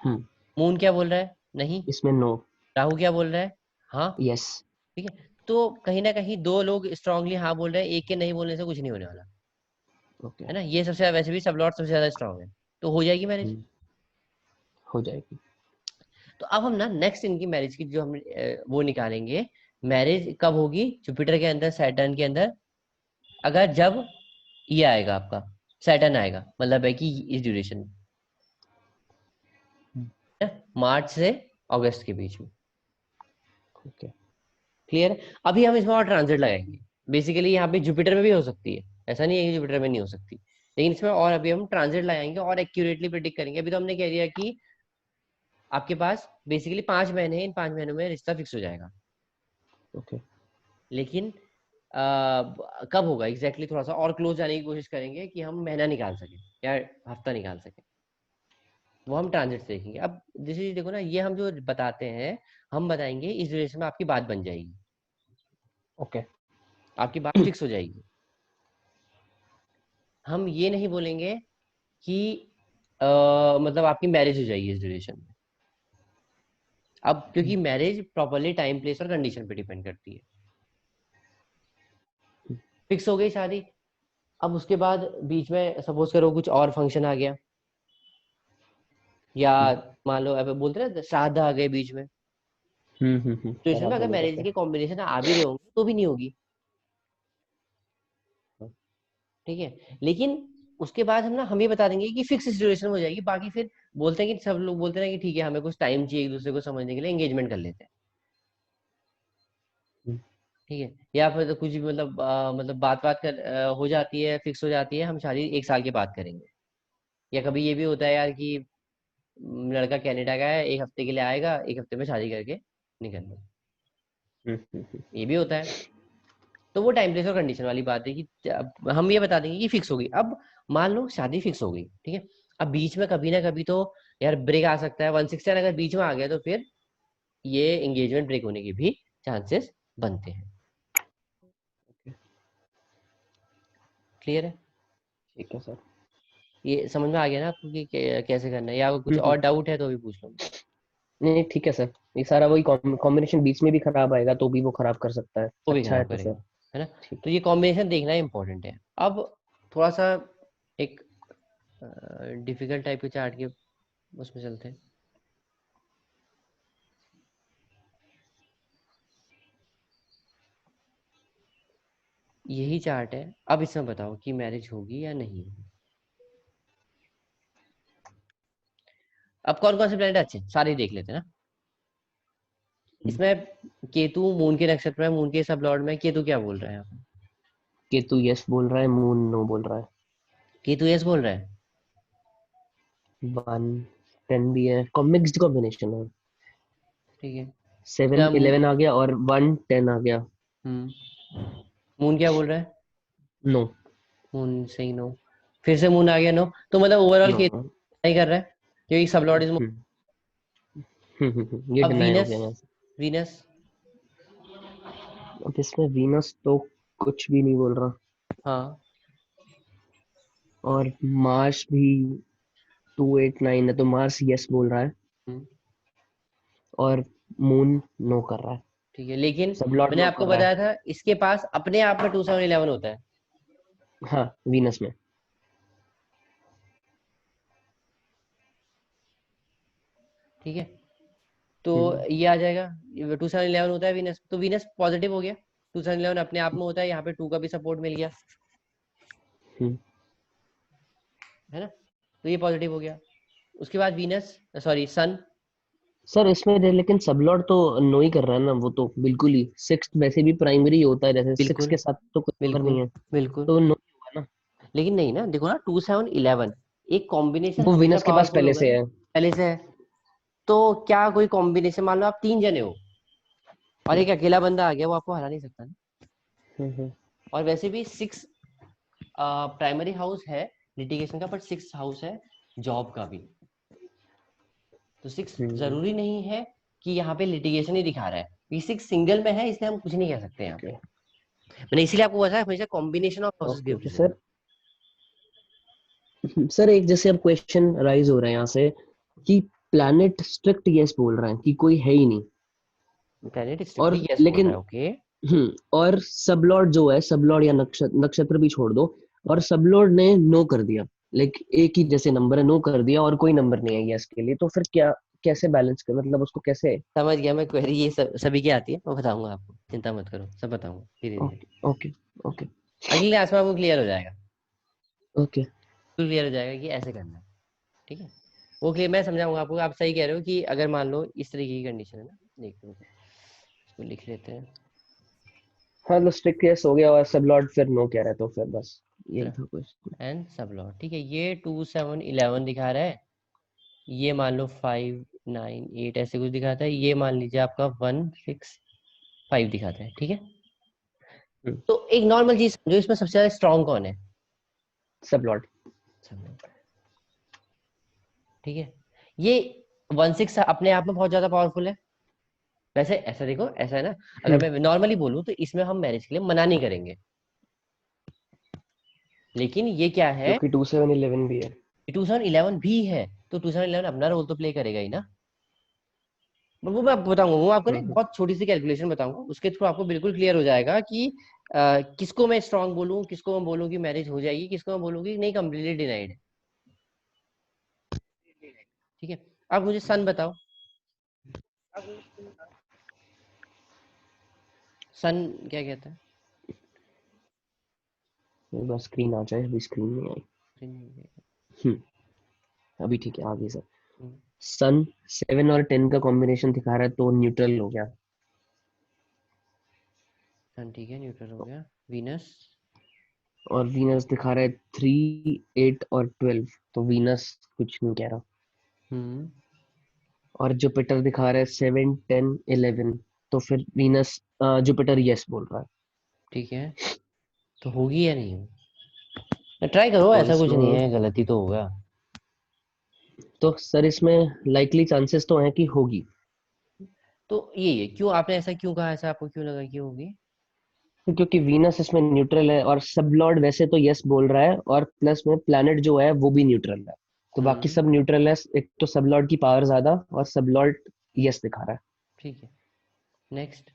[SPEAKER 2] हम्म,
[SPEAKER 1] मून क्या बोल रहा है, नहीं।
[SPEAKER 2] इसमें नो।
[SPEAKER 1] राहु क्या बोल रहा है, हाँ।
[SPEAKER 2] यस।
[SPEAKER 1] ठीक है, तो कहीं ना कहीं दो लोग स्ट्रांगली हाँ बोल रहे हैं, एक के नहीं बोलने से कुछ नहीं होने वाला,
[SPEAKER 2] ओके।
[SPEAKER 1] है ना। ये सबसे वैसे भी सब लॉर्ड सबसे ज्यादा स्ट्रांग है, तो हो जाएगी मैरिज।
[SPEAKER 2] हम्म, हो जाएगी।
[SPEAKER 1] तो अब हम ना नेक्स्ट इनकी मैरिज की जो हम वो निकालेंगे, मैरिज कब होगी जुपिटर के अंदर सैटर्न के अंदर, अगर जब ये आएगा आपका सैटर्न आएगा, मतलब है कि इस ड्यूरेशन में,
[SPEAKER 2] हम्म,
[SPEAKER 1] है ना? मार्च से अगस्त के बीच में।
[SPEAKER 2] ओके।
[SPEAKER 1] क्लियर है। अभी हम इसमें और ट्रांजिट लगाएंगे। बेसिकली यहाँ पे जुपिटर में भी हो सकती है, ऐसा नहीं है कि जुपिटर में नहीं हो सकती, लेकिन इसमें और अभी हम ट्रांजिट लगाएंगे और एक्यूरेटली प्रिडिक्ट करेंगे। अभी तो हमने कह दिया कि आपके पास बेसिकली 5 महीने हैं, इन 5 महीनों में रिश्ता फिक्स हो जाएगा।
[SPEAKER 2] ओके।
[SPEAKER 1] लेकिन कब होगा एग्जैक्टली थोड़ा सा और क्लोज जाने की कोशिश करेंगे कि हम महीना निकाल सकें या हफ्ता निकाल सकें, वो हम ट्रांजिट से देखेंगे। अब जैसे देखो ना, ये हम जो बताते हैं, हम बताएंगे इस ड्यूरेशन में आपकी बात बन जाएगी,
[SPEAKER 2] ओके।
[SPEAKER 1] आपकी बात फिक्स हो जाएगी। हम ये नहीं बोलेंगे कि मतलब आपकी मैरिज हो जाएगी इस ड्यूरेशन में। अब क्योंकि मैरिज प्रॉपरली टाइम प्लेस और कंडीशन पे डिपेंड करती है। फिक्स हो गई शादी, अब उसके बाद बीच में सपोज करो कुछ और फंक्शन आ गया, या मान लो अब बोलते हैं ना श्राद्ध आ गए बीच में, तो इसमें अगर
[SPEAKER 2] सेरेमनी
[SPEAKER 1] मैरिज
[SPEAKER 2] करते
[SPEAKER 1] के कॉम्बिनेशन आ भी रहे होंगे तो भी नहीं होगी।
[SPEAKER 2] हैं।
[SPEAKER 1] ठीक है, लेकिन उसके बाद हम ये बता देंगे कि फिक्स ड्यूरेशन हो जाएगी। बाकी फिर बोलते हैं कि सब लोग बोलते हैं कि ठीक है हमें कुछ टाइम चाहिए एक दूसरे को समझने के लिए, एंगेजमेंट कर लेते हैं।
[SPEAKER 2] हम्म,
[SPEAKER 1] ठीक है, या फिर तो कुछ भी मतलब मतलब बात बात कर हो जाती है, फिक्स हो जाती है, हम शादी 1 साल के बाद करेंगे। या कभी ये भी होता है यार कि लड़का कनाडा का है, 1 हफ्ते के लिए आएगा, 1 हफ्ते में शादी करके निकल लो, ये भी होता है। तो वो टाइम प्लेस और कंडीशन वाली बात है कि हम ये बता देंगे कि फिक्स होगी। अब मान लो शादी फिक्स हो गई, ठीक है, अब बीच में कभी ना कभी तो यार ब्रेक आ सकता है, 1/6 अगर बीच में आ गया तो फिर ये एंगेजमेंट ब्रेक होने के भी चांसेस बनते हैं। क्लियर है,
[SPEAKER 2] ठीक है सर।
[SPEAKER 1] ये समझ में आ गया ना आपको कि कैसे करना है, या अगर कुछ
[SPEAKER 2] हम्म,
[SPEAKER 1] और डाउट है तो भी पूछ लो।
[SPEAKER 2] नहीं नहीं, ठीक है सर। ये सारा वही कॉम्बिनेशन बीच में भी खराब आएगा तो भी वो खराब कर सकता है।
[SPEAKER 1] वो भी
[SPEAKER 2] अच्छा है
[SPEAKER 1] खराब
[SPEAKER 2] तो
[SPEAKER 1] करेगा,
[SPEAKER 2] सर।
[SPEAKER 1] है ना।
[SPEAKER 2] ठीक
[SPEAKER 1] तो
[SPEAKER 2] है।
[SPEAKER 1] ये कॉम्बिनेशन देखना इंपॉर्टेंट है। अब थोड़ा सा एक डिफिकल्ट टाइप के चार्ट के उसमें चलते हैं। यही चार्ट है। अब इसमें बताओ कि मैरिज होगी या नहीं होगी। अब कौन कौन से प्लैनेट अच्छे हैं? सारे ही देख लेते हैं ना। इसमें केतु मून के नक्षत्र में, मून के सब लॉर्ड में। केतु क्या बोल रहा है यहाँ पे?
[SPEAKER 2] केतु यस बोल रहा है, मून नो बोल रहा है।
[SPEAKER 1] केतु यस बोल रहा है।
[SPEAKER 2] 1 10 भी है, मिक्स्ड कॉम्बिनेशन है।
[SPEAKER 1] ठीक है।
[SPEAKER 2] सेवन
[SPEAKER 1] क्या मून?
[SPEAKER 2] 11 आ गया और 1 10 आ गया।
[SPEAKER 1] मून क्या बोल रहा है?
[SPEAKER 2] नो।
[SPEAKER 1] मून सही नो। फिर से मून आ गया नो। तो मतलब ओवरऑल
[SPEAKER 2] नो।
[SPEAKER 1] केतु नहीं कर रहा है, क्योंकि सब लॉर्ड इज मून।
[SPEAKER 2] ये
[SPEAKER 1] अब
[SPEAKER 2] डिनाई हो
[SPEAKER 1] वीनस।
[SPEAKER 2] गया यहाँ से।
[SPEAKER 1] वीनस।
[SPEAKER 2] अब इसमें वीनस तो कुछ भी नहीं बोल रहा।
[SPEAKER 1] हाँ।
[SPEAKER 2] और मार्स भी 2 8 9 है, तो मार्स यस बोल रहा है।
[SPEAKER 1] हम्म,
[SPEAKER 2] और मून नो कर रहा है।
[SPEAKER 1] ठीक है, लेकिन
[SPEAKER 2] सब लॉर्ड
[SPEAKER 1] मैंने
[SPEAKER 2] नो
[SPEAKER 1] आपको
[SPEAKER 2] कर रहा है।
[SPEAKER 1] बताया था इसके पास अपने आप में 2711 होता है।
[SPEAKER 2] हाँ, वीनस में।
[SPEAKER 1] ठीक है। तो
[SPEAKER 2] हम्म।
[SPEAKER 1] ये आ जाएगा। 2711 होता है वीनस, तो वीनस पॉजिटिव हो गया। 2711 अपने आप में होता है, यहाँ पे 2 का भी सपोर्ट मिल गया,
[SPEAKER 2] हम्म।
[SPEAKER 1] है ना। तो ये पॉजिटिव हो गया। उसके बाद वीनस, सॉरी सन।
[SPEAKER 2] सर इसमें लेकिन सब लॉर्ड तो नो ही कर रहा है ना, वो तो बिल्कुल ही सिक्स वैसे भी प्राइमरी होता है, जैसे सिक्स
[SPEAKER 1] बिल्कुल
[SPEAKER 2] के साथ तो कोई नंबर
[SPEAKER 1] बिल्कुल
[SPEAKER 2] नहीं है।
[SPEAKER 1] बिल्कुल।
[SPEAKER 2] तो नो होगा ना।
[SPEAKER 1] लेकिन नहीं ना, देखो ना 2711 एक कॉम्बिनेशन
[SPEAKER 2] वो
[SPEAKER 1] हमेशा
[SPEAKER 2] वीनस के पास
[SPEAKER 1] पावरफुल
[SPEAKER 2] पहले
[SPEAKER 1] होगा
[SPEAKER 2] से
[SPEAKER 1] ना,
[SPEAKER 2] है।
[SPEAKER 1] पहले से है। तो क्या कोई कॉम्बिनेशन, मान लो आप 3 जने हो और
[SPEAKER 2] हम्म।
[SPEAKER 1] एक अकेला बंदा आ गया, वो आपको हरा नहीं सकता ना।
[SPEAKER 2] हम्म।
[SPEAKER 1] और वैसे भी 6 प्राइमरी हाउस है लिटिगेशन का, पर 6 हाउस है जॉब का भी। तो 6
[SPEAKER 2] हम्म।
[SPEAKER 1] जरूरी नहीं है कि यहाँ पे लिटिगेशन ही दिखा रहा है। ये 6 सिंगल में है, इसलिए हम कुछ नहीं कह सकते यहाँ
[SPEAKER 2] ओके।
[SPEAKER 1] पे। मैंने इसीलिए आपको बताया हमेशा combination of houses
[SPEAKER 2] okay
[SPEAKER 1] give
[SPEAKER 2] okay
[SPEAKER 1] reason.
[SPEAKER 2] Sir. Sir एक जैसे अब क्वेश्चन राइज हो रहा है यहाँ से कि प्लैनेट स्ट्रिक्ट यस बोल रहा है कि कोई है ही नहीं।
[SPEAKER 1] प्लेनेट
[SPEAKER 2] और
[SPEAKER 1] स्ट्रिक्टली यस बोल रहा
[SPEAKER 2] लेकिन
[SPEAKER 1] है, ओके।
[SPEAKER 2] और सबलॉर्ड जो है, सबलॉर्ड या नक्षत्र नक्षत्र भी छोड़ दो, और सबलॉर्ड ने नो कर दिया। लाइक एक ही जैसे नंबर है, नो कर दिया और कोई नंबर नहीं है यस के लिए, तो फिर क्या, कैसे बैलेंस कर, मतलब उसको कैसे।
[SPEAKER 1] समझ गया मैं क्वेरी, ये सभी की आती है, मैं बताऊंगा आपको, चिंता मत करो, सब बताऊंगा धीरे धीरे।
[SPEAKER 2] ओके ओके ओके
[SPEAKER 1] अगली क्लास में आपको क्लियर हो जाएगा,
[SPEAKER 2] ओके।
[SPEAKER 1] क्लियर हो जाएगा कि ऐसे करना है। ठीक है। वो क्लियर मैं समझाऊंगा आपको। आप सही कह रहे हो कि अगर मान लो इस तरीके की कंडीशन है ना, देखते हैं इसको लिख लेते हैं।
[SPEAKER 2] हाँ तो स्ट्रिक्ट यस हो गया और सबलॉर्ड फिर नो कह रहा है, तो फिर बस यही था क्वेश्चन।
[SPEAKER 1] एंड सब लॉ, ठीक है, ये 2711 दिखा रहा है। ये मान लो 5 9 8 ऐसे कुछ दिखाता है। ये मान लीजिए आपका 1 6 5 दिखाता है, ठीक है। तो एक नॉर्मल चीज समझो, इसमें सबसे ज्यादा स्ट्रांग कौन है?
[SPEAKER 2] सबलॉर्ड।
[SPEAKER 1] सब लोग। ठीक है। ये 1 6 अपने आप में बहुत ज्यादा पावरफुल है। वैसे ऐसा देखो, ऐसा है ना, अगर मैं नॉर्मली बोलूं तो इसमें हम मैरिज के लिए मना नहीं करेंगे। लेकिन ये क्या है,
[SPEAKER 2] क्योंकि 2 7 11 भी है।
[SPEAKER 1] 2011 भी है, तो 2011 अपना रोल तो प्ले करेगा ही ना। वो मैं आपको बताऊंगा, वो आपको ना एक
[SPEAKER 2] हम्म।
[SPEAKER 1] बहुत छोटी सी कैलकुलेशन बताऊंगा, उसके थ्रू आपको बिल्कुल क्लियर हो जाएगा कि किसको मैं स्ट्रांग बोलूं, किसको मैं बोलूं कि मैरिज हो जाएगी, किसको मैं बोलूं कि नहीं कंप्लीटली डिनाइड है। ठीक है। अब मुझे सन बताओ। सन क्या कहता है?
[SPEAKER 2] एक बार स्क्रीन आ जाए, अभी स्क्रीन नहीं आई।
[SPEAKER 1] सन
[SPEAKER 2] अभी ठीक है, आ गई सर। सन 7 और 10 का कॉम्बिनेशन दिखा रहा है, तो न्यूट्रल हो गया।
[SPEAKER 1] ठीक है, न्यूट्रल हो गया। वीनस।
[SPEAKER 2] और वीनस दिखा रहा है 3 8 और 12, तो वीनस कुछ नहीं कह रहा।
[SPEAKER 1] हम्म।
[SPEAKER 2] और जुपिटर दिखा रहा है 7 10 11, तो फिर वीनस, जुपिटर यस बोल रहा है।
[SPEAKER 1] ठीक है। तो होगी या नहीं होगी? ट्राई करो,
[SPEAKER 2] तो
[SPEAKER 1] ऐसा कुछ नहीं
[SPEAKER 2] इसमें,
[SPEAKER 1] है, गलती तो होगा।
[SPEAKER 2] तो सर इसमें लाइकली चांसेस तो हैं कि होगी।
[SPEAKER 1] तो ये क्यों आपने ऐसा क्यों कहा, ऐसा आपको क्यों लगा कि होगी?
[SPEAKER 2] क्योंकि वीनस इसमें न्यूट्रल है, और सब लॉर्ड वैसे तो यस बोल रहा है, और प्लस में प्लैनेट जो है वो भी न्यूट्रल है। तो बाकी
[SPEAKER 1] हम्म।
[SPEAKER 2] सब न्यूट्रल है, एक तो सब लॉर्ड की पावर ज्यादा, और सब लॉर्ड यस दिखा रहा है।
[SPEAKER 1] ठीक है। नेक्स्ट।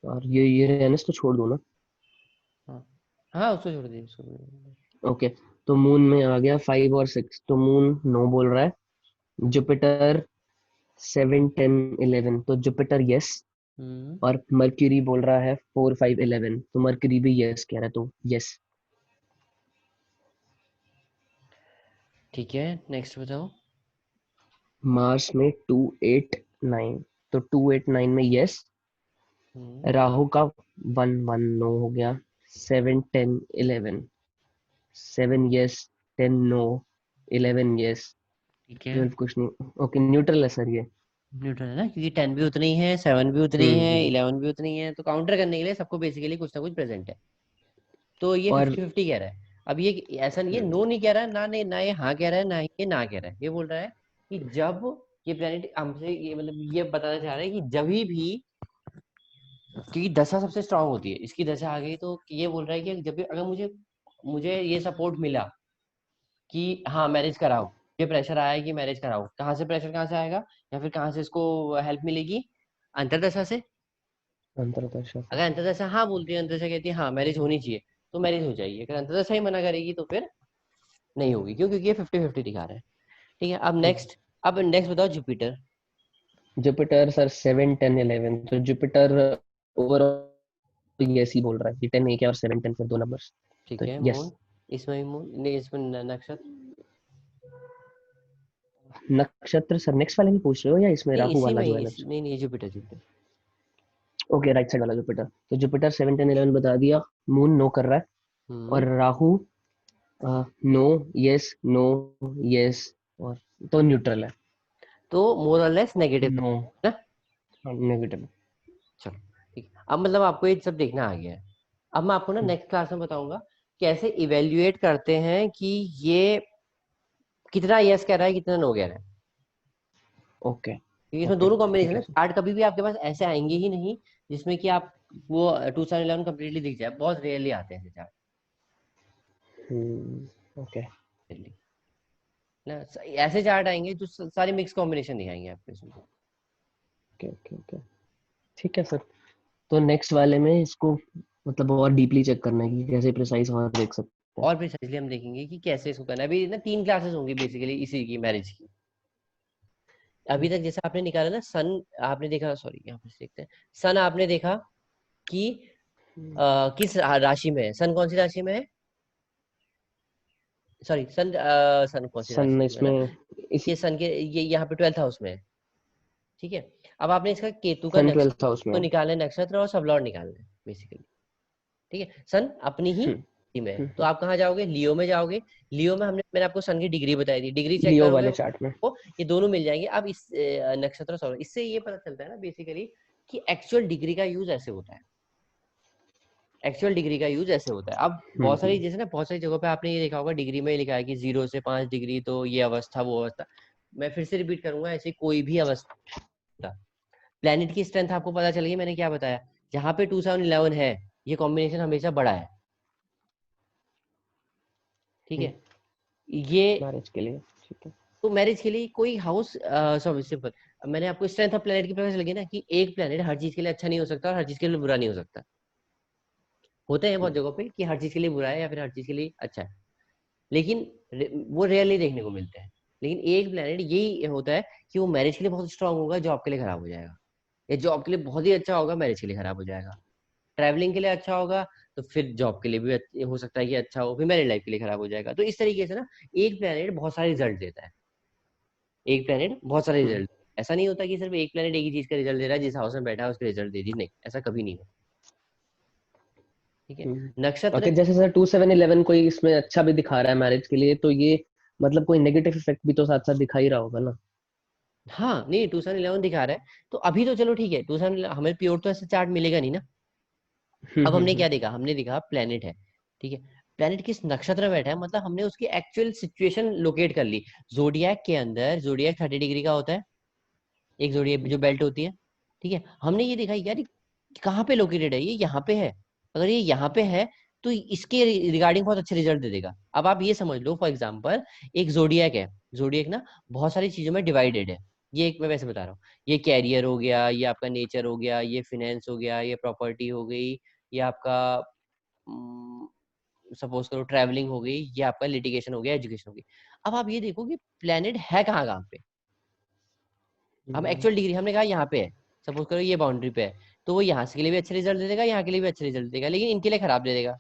[SPEAKER 2] और ये रेनस तो छोड़ दो ना।
[SPEAKER 1] हाँ हाँ, उसको छोड़ दीजिए, उसको छोड़ दीजिए।
[SPEAKER 2] ओके। तो मून में आ गया 5 और 6, तो मून नो बोल रहा है। जुपिटर 7 10 11, तो जुपिटर यस।
[SPEAKER 1] हम्म।
[SPEAKER 2] और मर्क्यूरी बोल रहा है 4 5 11, तो मर्क्यूरी भी यस कह रहा है, तो यस।
[SPEAKER 1] ठीक है, नेक्स्ट बताओ।
[SPEAKER 2] मार्स में 2 8 9, तो 2 8 9 में यस।
[SPEAKER 1] हम्म।
[SPEAKER 2] राहु का 1 1 नो हो गया। 7 10 11, 7 यस, 10 नो, 11 यस,
[SPEAKER 1] ठीक है,
[SPEAKER 2] 12 कुछ नहीं। ओके, न्यूट्रल है सर ये।
[SPEAKER 1] न्यूट्रल है ना, क्योंकि 10 भी उतनी है, 7 भी उतनी है,
[SPEAKER 2] हम्म।
[SPEAKER 1] 11 भी उतनी है, तो काउंटर करने के लिए सबको बेसिकली कुछ ना कुछ प्रेजेंट है। तो ये
[SPEAKER 2] और
[SPEAKER 1] 50-50 कह रहा है। अब ये ऐसा नहीं, ये नो नहीं कह रहा है ना, नहीं ना, ये हाँ कह रहा है ना, ये ना कह रहा है। ये बोल रहा है कि जब ये प्लेनेट हमसे, ये मतलब ये बताना चाह रहा है कि जब भी, क्योंकि दशा सबसे स्ट्रांग होती है, इसकी दशा आ गई, तो ये बोल रहा है कि जब भी अगर मुझे मुझे ये सपोर्ट मिला कि हाँ मैरिज कराओ, ये प्रेशर आया है कि मैरिज कराओ, कहाँ से प्रेशर, कहाँ से आएगा, या फिर कहाँ से इसको हेल्प मिलेगी, अंतरदशा से।
[SPEAKER 2] अंतरदशा से।
[SPEAKER 1] अगर अंतरदशा हाँ बोलती है, अंतरदशा कहती है हाँ मैरिज होनी चाहिए, तो मैरिज हो जाएगी। अगर अंतरदशा ही मना करेगी तो फिर नहीं होगी। क्यों? क्योंकि ये 50-50 दिखा रहा है। ठीक है, अब नेक्स्ट बताओ जुपिटर।
[SPEAKER 2] जुपिटर सर 7 10 11, तो जुपिटर ओवरऑल यस ही बोल रहा है कि 10 एक है और 7 10 फिर दो नंबर्स।
[SPEAKER 1] ठीक
[SPEAKER 2] तो
[SPEAKER 1] है,
[SPEAKER 2] यस।
[SPEAKER 1] मून, इसमें भी मून नहीं, इसमें नक्षत्र।
[SPEAKER 2] नक्षत्र सर नेक्स्ट वाले में पूछ रहे हो या इसमें
[SPEAKER 1] नहीं
[SPEAKER 2] राहु
[SPEAKER 1] इसी
[SPEAKER 2] वाला
[SPEAKER 1] में
[SPEAKER 2] जो
[SPEAKER 1] ही,
[SPEAKER 2] है नक्षत्र?
[SPEAKER 1] नहीं नहीं, Jupiter Jupiter.
[SPEAKER 2] Okay, right side वाला जुपिटर। तो जुपिटर 7 10 11 बता दिया। मून नो कर रहा है।
[SPEAKER 1] हम्म।
[SPEAKER 2] और Rahu no, yes, no, yes, और तो न्यूट्रल है।
[SPEAKER 1] तो मोर और लेस नेगेटिव
[SPEAKER 2] नो,
[SPEAKER 1] ना।
[SPEAKER 2] नेगेटिव।
[SPEAKER 1] चलो ठीक है, अब मतलब आपको ये सब देखना आ गया है। अब मैं आपको ना नेक्स्ट क्लास में बताऊंगा कैसे इवेल्युएट करते हैं कि ये कितना यस कह रहा है, कितना नो कह रहा है।
[SPEAKER 2] ओके
[SPEAKER 1] क्योंकि इसमें
[SPEAKER 2] ओके,
[SPEAKER 1] दोनों
[SPEAKER 2] ठीक
[SPEAKER 1] कॉम्बिनेशन
[SPEAKER 2] है
[SPEAKER 1] है,
[SPEAKER 2] सर।
[SPEAKER 1] चार्ट कभी भी आपके पास ऐसे आएंगे ही नहीं जिसमें कि आप वो 2011 कम्प्लीटली दिख जाए। बहुत रेयरली आते हैं ऐसे चार्ट।
[SPEAKER 2] ओके
[SPEAKER 1] ना ऐसे चार्ट आएंगे जो सारे मिक्स कॉम्बिनेशन दिखाएंगे आपको इसमें।
[SPEAKER 2] ओके ओके ओके, ठीक है सर। तो नेक्स्ट वाले में इसको मतलब और डीपली चेक करना है कि कैसे प्रिसाइज और देख सकते हैं।
[SPEAKER 1] और प्रिसाइजली हम देखेंगे कि कैसे इसको करना है। अभी ना 3 क्लासेस होंगी बेसिकली इसी की, मैरिज की। अभी तक जैसे आपने निकाला ना सन, आपने देखा, सॉरी यहाँ पे देखते हैं, सन आपने देखा कि किस राशि में है, सन कौन सी राशि में है, सॉरी सन, सन कौन सी
[SPEAKER 2] सन
[SPEAKER 1] राशि में है ना,
[SPEAKER 2] इसमें इसी।
[SPEAKER 1] ये सन के ये यहाँ पे 12th हाउस में है। ठीक है, अब आपने इसका केतु का
[SPEAKER 2] सन
[SPEAKER 1] नक्षत्र
[SPEAKER 2] 12th हाउस में
[SPEAKER 1] को
[SPEAKER 2] है।
[SPEAKER 1] निकालना है, नक्षत्र और सब लॉर्ड निकालना है बेसिकली। ठीक है, सन अपनी ही राशि में है, तो आप कहाँ जाओगे, लियो में जाओगे। लियो में मैंने आपको सन की डिग्री बताई थी, डिग्री चेक
[SPEAKER 2] लियो
[SPEAKER 1] करोगे
[SPEAKER 2] वाले चार्ट में।
[SPEAKER 1] आपको ये दोनों मिल जाएंगे। अब इस नक्षत्र सौर, इससे ये पता चलता है ना बेसिकली कि एक्चुअल डिग्री का यूज ऐसे होता है। एक्चुअल डिग्री का यूज ऐसे होता है। अब बहुत सारी,
[SPEAKER 2] हम्म।
[SPEAKER 1] जैसे ना बहुत सारी जगहों पे आपने ये देखा होगा, डिग्री में लिखा है कि 0 से 5 डिग्री तो ये अवस्था वो अवस्था। मैं फिर से रिपीट करूंगा, ऐसी कोई भी अवस्था, प्लेनेट की स्ट्रेंथ आपको पता चल गई, मैंने क्या बताया, जहां पे 2 7 11 है, ये कॉम्बिनेशन हमेशा बड़ा है। ठीक है, ये
[SPEAKER 2] मैरिज के लिए ठीक है।
[SPEAKER 1] तो मैरिज के लिए कोई हाउस, सॉरी सिंपल, मैंने आपको स्ट्रेंथ ऑफ प्लेनेट की पता चल गई ना कि एक प्लेनेट हर चीज के लिए अच्छा नहीं हो सकता और हर चीज के लिए बुरा नहीं हो सकता। होते हैं बहुत जगहों पे कि हर चीज के लिए बुरा है या फिर हर चीज के लिए अच्छा है, लेकिन वो रेयरली देखने को मिलते हैं। लेकिन एक प्लेनेट यही होता है कि वो मैरिज के लिए बहुत स्ट्रांग होगा, जॉब के लिए खराब हो जाएगा, या जॉब के लिए बहुत ही अच्छा होगा, मैरिज के लिए खराब हो जाएगा। ट्रैवलिंग के लिए अच्छा होगा, तो फिर जॉब के लिए भी हो सकता है कि अच्छा हो, फिर मैरिज लाइफ के लिए खराब हो जाएगा। तो इस तरीके से ना एक प्लेनेट बहुत सारे रिजल्ट देता है, एक प्लेनेट बहुत सारे रिजल्ट। ऐसा नहीं होता कि सिर्फ एक प्लेनेट एक ही चीज का रिजल्ट दे रहा है, जिस हाउस में बैठा है उसके रिजल्ट दे दी, नहीं, ऐसा कभी नहीं होता। ठीक है, नक्षत्र।
[SPEAKER 2] ओके, जैसे सर 2 7 11 कोई इसमें अच्छा भी दिखा रहा है मैरिज के लिए, तो ये मतलब कोई नेगेटिव इफेक्ट भी तो साथ साथ दिखा ही रहा होगा ना।
[SPEAKER 1] हाँ नहीं, 2 7 11 दिखा रहा है, तो अभी तो चलो ठीक है, 2 7 हमें प्योर तो ऐसे चार्ट मिलेगा नहीं ना। अब हमने
[SPEAKER 2] हम्म।
[SPEAKER 1] क्या देखा, हमने देखा प्लेनेट है। ठीक है, प्लेनेट किस नक्षत्र में बैठा है, मतलब हमने उसकी एक्चुअल सिचुएशन लोकेट कर ली। जोडियक के अंदर जोडियक 30 डिग्री का होता है, एक जोडियक जो बेल्ट होती है। ठीक है, हमने ये देखा यार ये कहाँ पे लोकेटेड है, ये यहाँ पे है। अगर ये यहाँ पे है तो इसके रिगार्डिंग बहुत अच्छे रिजल्ट दे देगा। अब आप ये समझ लो, फॉर एग्जाम्पल एक जोडियक है, जोडियक ना बहुत सारी चीजों में डिवाइडेड है। ये एक मैं वैसे बता रहा हूँ, ये कैरियर हो गया, ये आपका नेचर हो गया, ये फिनेंस हो गया, ये प्रॉपर्टी हो गई, ये आपका सपोज करो ट्रैवलिंग हो गई, ये आपका लिटिगेशन हो गया, एजुकेशन हो गई। अब आप ये देखो कि प्लेनेट है कहाँ कहाँ पे। हम एक्चुअल डिग्री हमने कहा यहाँ पे है, सपोज करो ये बाउंड्री पे है, तो वो यहाँ के लिए भी अच्छे रिजल्ट दे देगा, यहाँ के लिए भी अच्छे रिजल्ट देगा, लेकिन इनके लिए खराब दे देगा।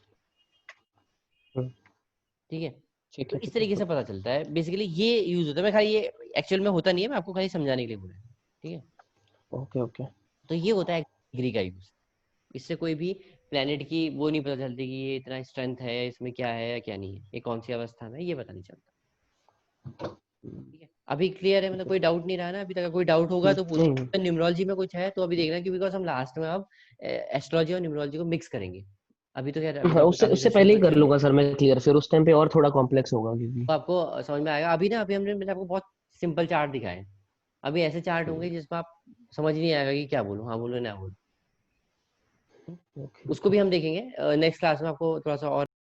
[SPEAKER 2] हम्म,
[SPEAKER 1] ठीक है।
[SPEAKER 2] ठीक
[SPEAKER 1] तो
[SPEAKER 2] है
[SPEAKER 1] इस
[SPEAKER 2] ठीक है।
[SPEAKER 1] तरीके से पता चलता है बेसिकली, ये यूज होता है। मैं खाली ये एक्चुअल में होता नहीं है, मैं आपको खाली समझाने के लिए बोला है। ठीक है।
[SPEAKER 2] Okay okay.
[SPEAKER 1] तो ये होता है डिग्री का यूज। इससे कोई भी प्लेनेट की वो नहीं पता चलती कि ये इतना स्ट्रेंथ है, इसमें क्या है या क्या नहीं है, ये कौन सी अवस्था में है, ये पता नहीं चलता। ठीक है, अभी क्लियर है, मतलब कोई डाउट नहीं रहा ना अभी तक? कोई डाउट होगा तो
[SPEAKER 2] नहीं,
[SPEAKER 1] पूछो। न्यूमरोलॉजी में कुछ है तो अभी देखना, क्योंकि बिकॉज हम लास्ट में अब एस्ट्रोलॉजी और न्यूमरोलॉजी को मिक्स करेंगे। अभी तो खैर अभी
[SPEAKER 2] हाँ,
[SPEAKER 1] तो आपने
[SPEAKER 2] उससे
[SPEAKER 1] काफी
[SPEAKER 2] उससे
[SPEAKER 1] क्वेश्चन
[SPEAKER 2] पहले ही
[SPEAKER 1] कर
[SPEAKER 2] कर
[SPEAKER 1] लिए
[SPEAKER 2] लूंगा
[SPEAKER 1] होंगे,
[SPEAKER 2] सर मैं क्लियर, फिर उस टाइम पे और थोड़ा कॉम्प्लेक्स होगा क्योंकि।
[SPEAKER 1] तो आपको समझ में आएगा। अभी ना अभी हमने मैंने आपको बहुत सिंपल चार्ट दिखाए हैं। अभी ऐसे चार्ट होंगे जिसमें आप समझ नहीं आएगा कि क्या बोलूं, हाँ बोलूं ना बोलूं।
[SPEAKER 2] ओके
[SPEAKER 1] उसको
[SPEAKER 2] ओके।
[SPEAKER 1] भी हम देखेंगे नेक्स्ट क्लास में, आपको थोड़ा सा और